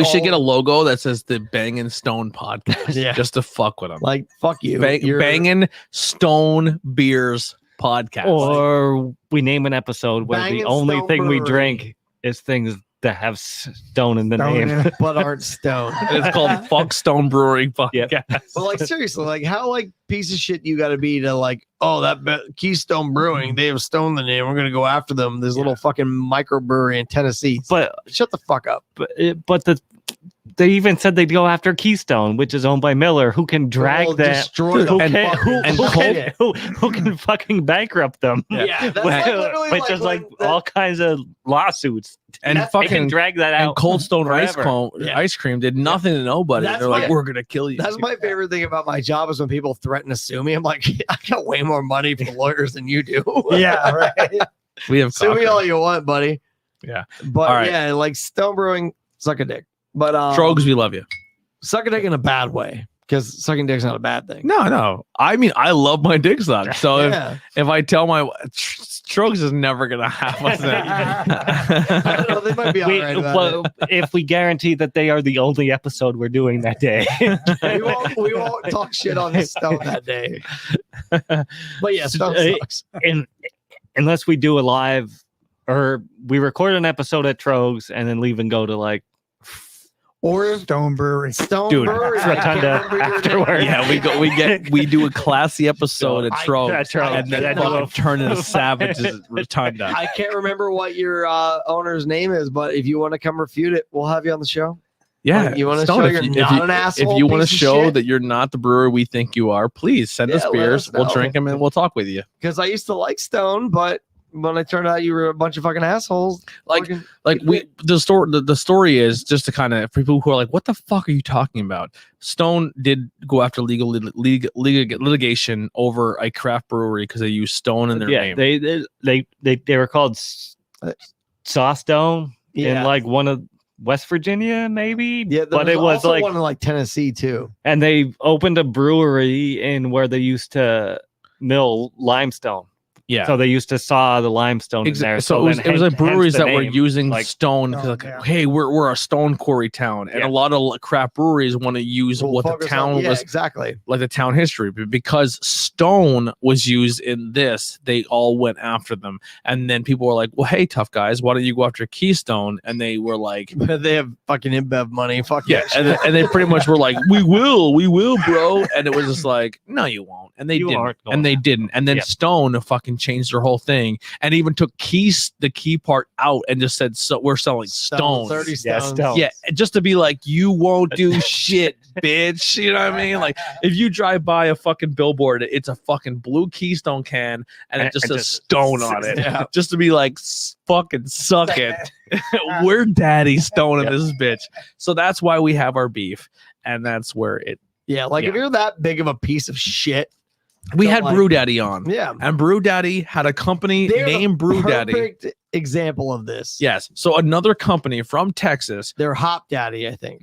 should get a logo that says the Bangin Stone podcast, just to fuck with them. Like, fuck you. Bangin Stone Beers podcast. Or we name an episode where the only thing we drink is things that have Stone in the name, but aren't Stone. It's called Fuck Stone Brewing Podcast. Yep. But like, seriously, like, how like piece of shit you got to be to like, oh, that Keystone Brewing, they have Stone in the name, we're gonna go after them. This little fucking microbrewery in Tennessee. But shut the fuck up. But they even said they'd go after Keystone, which is owned by Miller, who can drag that, destroy who can fucking bankrupt them. Yeah, that's which is like all kinds of lawsuits. And fucking drag that out. And Cold Stone ice cream did nothing to nobody. They're like, we're gonna kill you. That's my favorite thing about my job is when people threaten to sue me. I'm like, I got way more money for lawyers than you do. Yeah, right. We have sue me all you want, buddy. Yeah, but yeah, like Stone Brewing, suck a dick. But Troges, we love you. Suck a dick in a bad way, because sucking dick's not a bad thing. No. I mean, I love my dick sucked. So if I tell my Troges is never gonna have us. I don't know, they might be all right about it. If we guarantee that they are the only episode we're doing that day, we won't talk shit on the Stone that day. But yeah, Stone sucks. Unless we do a live, or we record an episode at Troges and then leave and go to like. Or Stone Brewery. Dude, Rotunda afterwards. Yeah, we do a classy episode at Troges and then turn into Savage's Rotunda. I can't remember what your owner's name is, but if you want to come refute it, we'll have you on the show. Yeah, you want to show you're not an asshole. If you want to show that you're not the brewer we think you are, please send us beers. We'll drink them and we'll talk with you. Because I used to like Stone, but when it turned out you were a bunch of fucking assholes. The story is just to kind of, for people who are like, what the fuck are you talking about? Stone did go after legal litigation over a craft brewery because they used Stone in their name. They were called Sawstone in like one of West Virginia, maybe. Yeah, but it was like one in like Tennessee too. And they opened a brewery in where they used to mill limestone. Yeah. So they used to saw the limestone in there. So it was like breweries that were using stone. Hey, we're a stone quarry town, and a lot of craft breweries want to use what the town was exactly like the town history. But because stone was used in this, they all went after them. And then people were like, "Well, hey, tough guys, why don't you go after Keystone?" And they were like, "They have fucking InBev money, fuck yeah." And they pretty much were like, "We will, bro." And it was just like, "No, you won't." And they didn't. And they didn't. And then Stone fucking changed their whole thing and even took the key part out and just said, so we're selling stones. 30 stones. Yeah, just to be like, you won't do shit, bitch. You know what I mean? Like, if you drive by a fucking billboard, it's a fucking blue Keystone can and it just says Stone on it. Yeah. Just to be like, fucking suck it. We're daddy Stone in this bitch. So that's why we have our beef. And that's where it. Yeah, like if you're that big of a piece of shit. We had Brew Daddy on. Yeah. And Brew Daddy had a company named Brew Daddy. Perfect example of this. Yes. So another company from Texas. They're Hop Daddy, I think.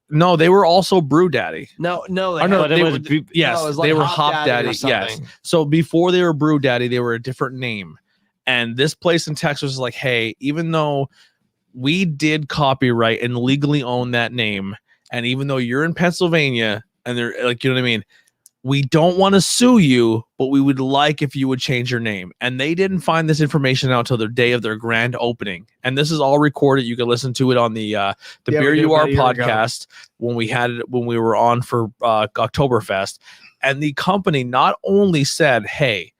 No, they were also Brew Daddy. No, they were Hop Daddy. Yes. So before they were Brew Daddy, they were a different name. And this place in Texas was like, hey, even though we did copyright and legally own that name, and even though you're in Pennsylvania and they're like, you know what I mean? We don't want to sue you, but we would like if you would change your name. And they didn't find this information out until the day of their grand opening. And this is all recorded. You can listen to it on the Beer You Are podcast when we were on for Oktoberfest. And the company not only said, hey,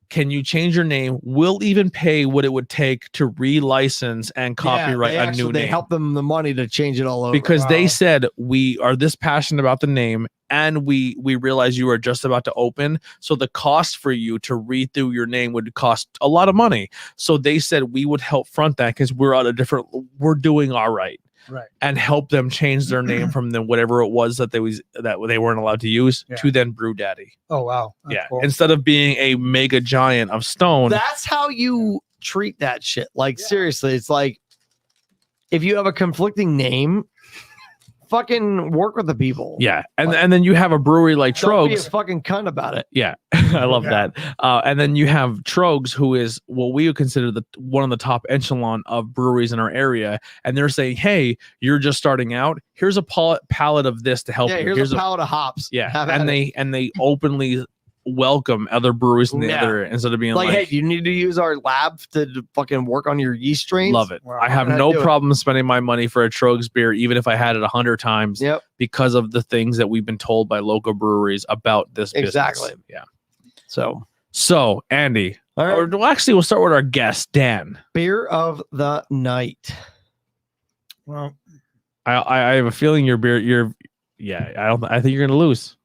can you change your name? We'll even pay what it would take to relicense and copyright a new name. They helped them the money to change it all over. Because they said, we are this passionate about the name and we realize you are just about to open. So the cost for you to read through your name would cost a lot of money. So they said we would help front that because we're doing all right. Right. And help them change their name from whatever it was that they weren't allowed to use to then Brew Daddy. Oh wow. That's cool. Instead of being a mega giant of Stone. That's how you treat that shit. Like seriously, it's like if you have a conflicting name, fucking work with the people. Yeah. And then you have a brewery like Troges. Don't be a fucking cunt about it. Yeah. I love that. And then you have Troges, who is what we would consider one of the top echelon of breweries in our area. And they're saying, hey, you're just starting out. Here's a pallet of this to help you. Here's a pallet of hops. Yeah. And they openly welcome other breweries in the other instead of being like, hey, you need to use our lab to fucking work on your yeast strains. Love it. Wow. I have no problem spending my money for a Troges beer, even if I had it 100 times because of the things that we've been told by local breweries about this business. Exactly. Yeah. So Andy, all right. We'll start with our guest, Dan. Beer of the night. Well, I have a feeling your beer, I think you're gonna lose.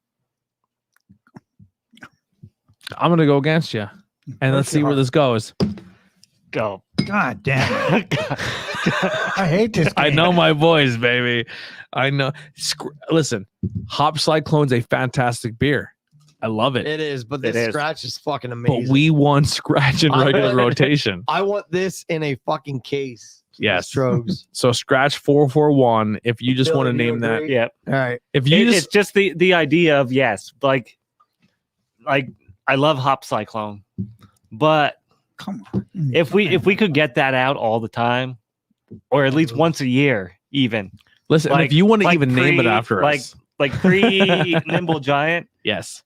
I'm gonna go against you, and let's see where this goes. Go. God damn it! I hate this game. I know my boys, baby. I know. Listen, Hop Cyclone's a fantastic beer. I love it. It is, but the scratch is fucking amazing. But we want scratch in regular rotation. I want this in a fucking case. Yes. Troges. So scratch 441. If you just want to name that. Yep. All right. If you it's just the idea of like I love Hop Cyclone, but come on. If we could get that out all the time, or at least once a year, even. Listen, if you want to even name it after us. Like pre-Nimble Giant. Yes.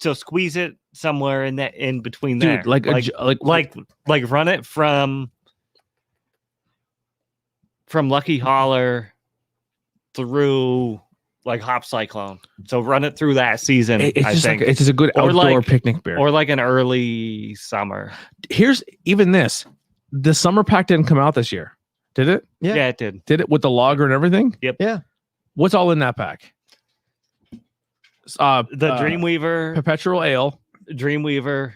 So squeeze it somewhere in between there. Dude, like run it from Lucky Holler through like Hop Cyclone. So run it through that season. It's just a good outdoor picnic beer. Or like an early summer. Here's even this. The summer pack didn't come out this year. Did it? Yeah, it did. Did it with the lager and everything? Yep. Yeah. What's all in that pack? The Dreamweaver, Perpetual Ale, Dreamweaver,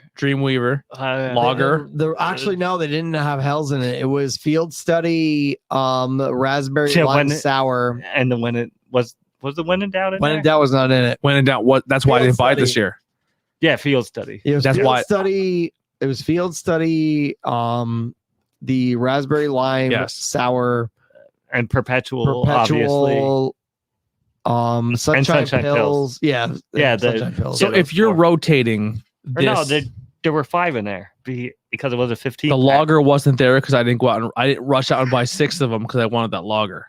Lager. Actually, no, they didn't have Hells in it. It was Field Study, Raspberry Lime Sour, and the When It was the When in Doubt in When there? in Doubt was not in it. When in Doubt, what? That's why they buy it this year. Yeah, Field Study. It was That's Field why. Study. It was Field Study. The Raspberry Lime Sour and Perpetual, obviously. Sunshine Pills. Yeah. Sunshine Pills. So if you're rotating this, there were 5 in there because it was a 15. The lager wasn't there because I didn't go out and I didn't rush out and buy 6 of them because I wanted that lager.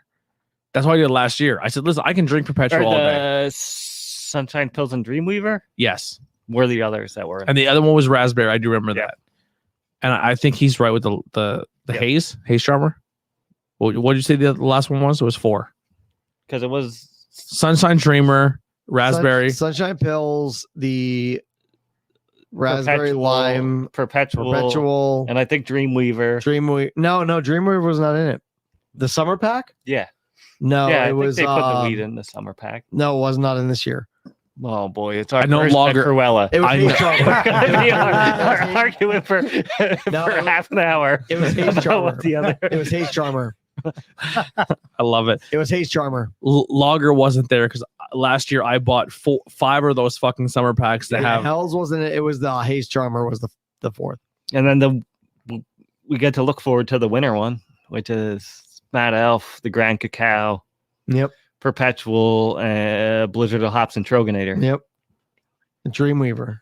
That's what I did last year. I said, listen, I can drink Perpetual all day. Sunshine Pills and Dreamweaver? Yes. Were the others that were. And the other one was Raspberry. I do remember that. And I think he's right with the Haze Charmer. What did you say the last one was? It was 4. Because it was Sunshine Dreamer, Raspberry. Sunshine Pills, the Raspberry Lime, Perpetual, and I think Dreamweaver. No, Dreamweaver was not in it. The summer pack? Yeah. No, yeah, it was. They put the weed in the summer pack. No, it was not in this year. Oh boy, it's our no longer Cruella. It was Haze Charmer. We're arguing for half an hour. It was Haze Charmer. It was Haze Charmer. I love it. It was Haze Charmer. Lager wasn't there because last year I bought 5 of those fucking summer packs to have. Hells wasn't it. It was the Haze Charmer was the 4th. And then we get to look forward to the winter one, which is Mad Elf, the Grand Cacao. Yep. Perpetual, Blizzard of Hops and Troganator. Yep. Dreamweaver.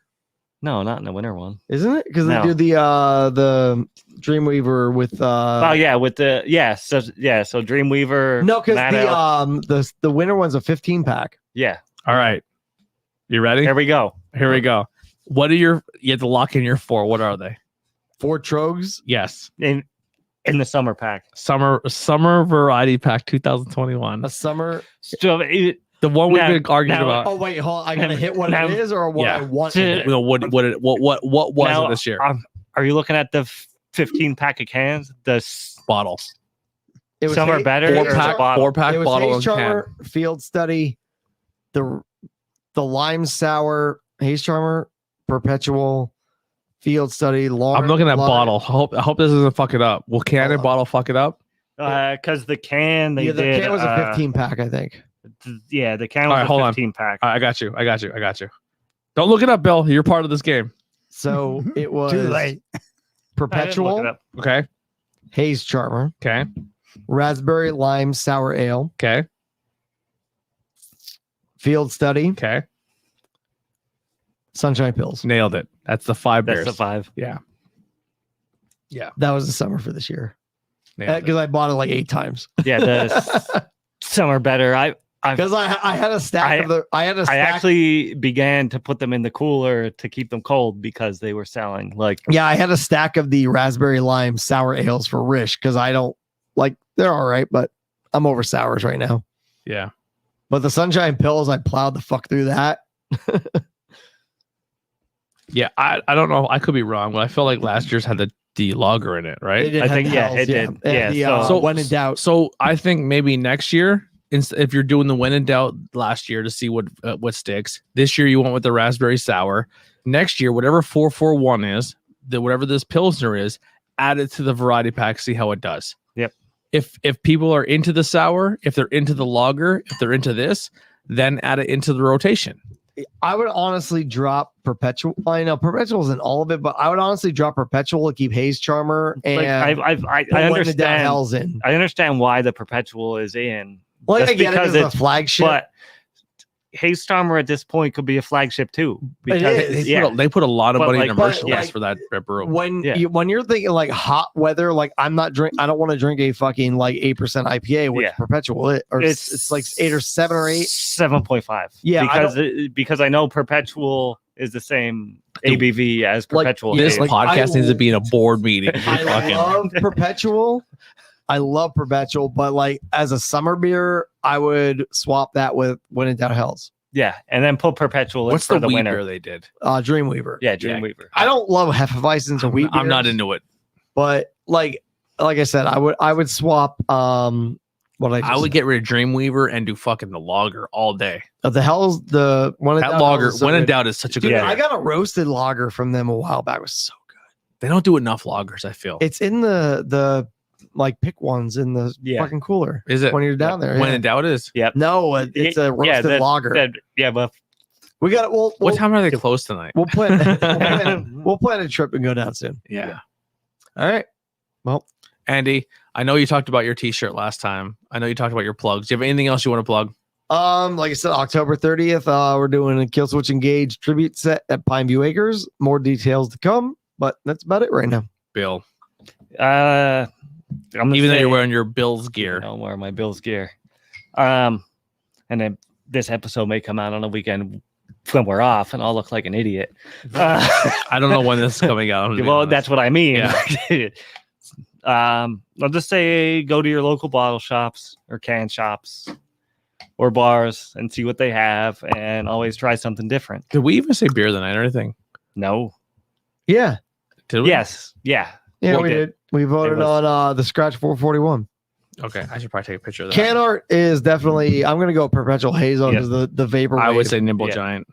No, not in the winter one. Isn't it? Because they do the Dreamweaver with So Dreamweaver. No, because the winter one's a 15 pack. Yeah. All right. You ready? Here we go. What are you have to lock in your 4. What are they? 4 Troges? Yes. In the summer pack. Summer variety pack 2021. A summer. So the one we've been arguing about. Oh wait, hold on. I gotta hit what it is or what I want. No, what was it this year? Are you looking at the 15 pack of cans? The bottles. It was some are better. 4-pack bottle and Charmer, can. Field Study, the Lime Sour, Haze Charmer, Perpetual, Field Study. I'm looking at bottle. I hope this doesn't fuck it up. Will can and bottle fuck it up? Because the can the can was a 15 pack, I think. Yeah, the can was a 15 pack. I got you. Don't look it up, Bill. You're part of this game. So it was too late. Perpetual. Okay. Haze Charmer. Okay. Raspberry Lime Sour Ale. Okay. Field Study. Okay. Sunshine Pills. Nailed it. That's the 5 beers. That's the 5. Yeah. That was the summer for this year. Because I bought it like 8 times. Yeah, the summer better. Because I had a stack I actually began to put them in the cooler to keep them cold because they were selling I had a stack of the Raspberry Lime Sour Ales for Rish because I don't they're all right, but I'm over sours right now. Yeah. But the Sunshine Pills, I plowed the fuck through that. Yeah, I don't know. I could be wrong, but I feel like last year's had the lager in it, right? I think it did. Yeah. So when in doubt. So I think maybe next year, if you're doing the when in doubt last year to see what sticks, this year you went with the raspberry sour. Next year, whatever 441 is, whatever this Pilsner is, add it to the variety pack, see how it does. Yep. If people are into the sour, if they're into the lager, if they're into this, then add it into the rotation. I would honestly drop Perpetual. I know Perpetual's in all of it, but I would honestly drop Perpetual to keep Haze Charmer and I understand. Hell's in. I understand why the Perpetual is in. Well, I get it as a flagship, but Haze Charmer at this point could be a flagship too because they put a lot of money into merchandise for that brew. When you're thinking hot weather, I don't want to drink a fucking 8% IPA, which Perpetual is, or it's 8 or 7 or 8, 7.5. Yeah, because I know Perpetual is the same ABV as Perpetual. This podcast needs to be in a board meeting. I love Perpetual. I love Perpetual, but as a summer beer, I would swap that with When in Doubt Hells. Yeah, and then put Perpetual in for the winter. Beer they did? Dreamweaver. Yeah, Dreamweaver. I don't love Hefeweizens and wheat beers. I'm not into it. But like I said, I would swap I would get rid of Dreamweaver and do fucking the lager all day. The hell's the one? That lager, when in doubt, is such a good. I got a roasted lager from them a while back. It was so good. They don't do enough lagers, I feel. It's in the like pick ones in the fucking cooler. Is it when you're down there? When in doubt is? Yep. No, it's a roasted lager. But we got it. What time are they closed tonight? We'll plan a trip and go down soon. Yeah. All right. Well, Andy, I know you talked about your t-shirt last time. I know you talked about your plugs. Do you have anything else you want to plug? Like I said, October 30th, we're doing a Kill Switch Engage tribute set at Pineview Acres. More details to come, but that's about it right now. Bill. I'm even though you're wearing your Bills gear. I'm wearing my Bills gear. And then this episode may come out on a weekend when we're off, and I'll look like an idiot. I don't know when this is coming out. Well, that's what I mean. Yeah. I'll just say go to your local bottle shops or can shops or bars and see what they have, and always try something different. Did we even say beer the night or anything? No. Yeah. Did we? Yes. Yeah. Yeah, we did. We voted on the Scratch 441. Okay, I should probably take a picture of that. Can art is definitely. I'm going to go Perpetual Haze on because the vapor. I would say Nimble Giant.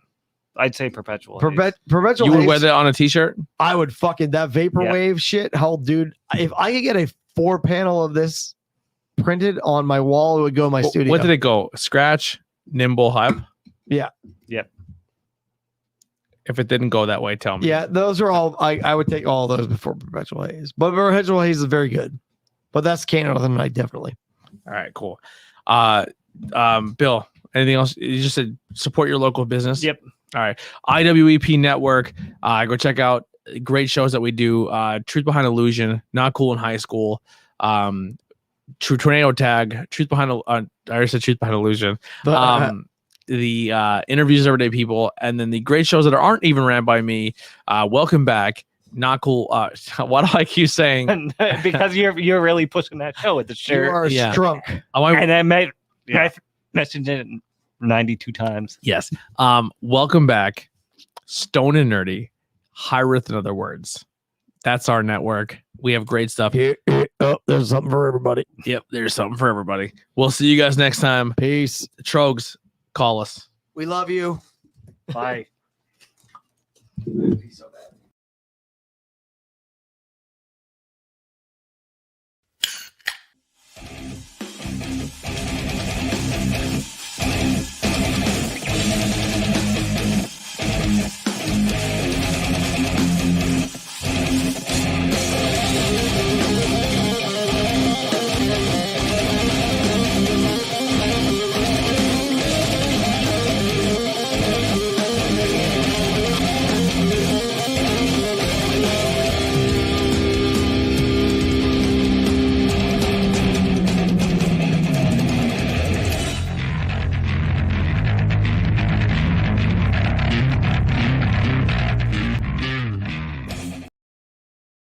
I'd say Perpetual. Perpetual. You would wear that on a t-shirt? I would fucking that vaporwave shit. Hell, dude, if I could get a 4-panel of this printed on my wall, it would go in my studio. What did it go? Scratch, Nimble, Hype? Yeah. Yep. If it didn't go that way, tell me. Yeah, those are all. I would take all those before Perpetual Haze, but Perpetual Haze is very good. But that's Can Art of the Night, definitely. All right, cool. Bill, anything else? You just said support your local business. Yep. All right. IWEP Network. Go check out great shows that we do. Truth Behind Illusion, Not Cool in High School. True Tornado Tag. Truth Behind. I already said Truth Behind Illusion. The interviews everyday people, and then the great shows that aren't even ran by me. Welcome back. Not cool. Why do I keep saying? Because you're really pushing that show with the shirt. You are drunk. And I messaged it 92 times. Yes. Welcome back. Stone and Nerdy. Hyrith, in other words. That's our network. We have great stuff. Oh, there's something for everybody. Yep, there's something for everybody. We'll see you guys next time. Peace. Troges, call us. We love you. Bye. So bad.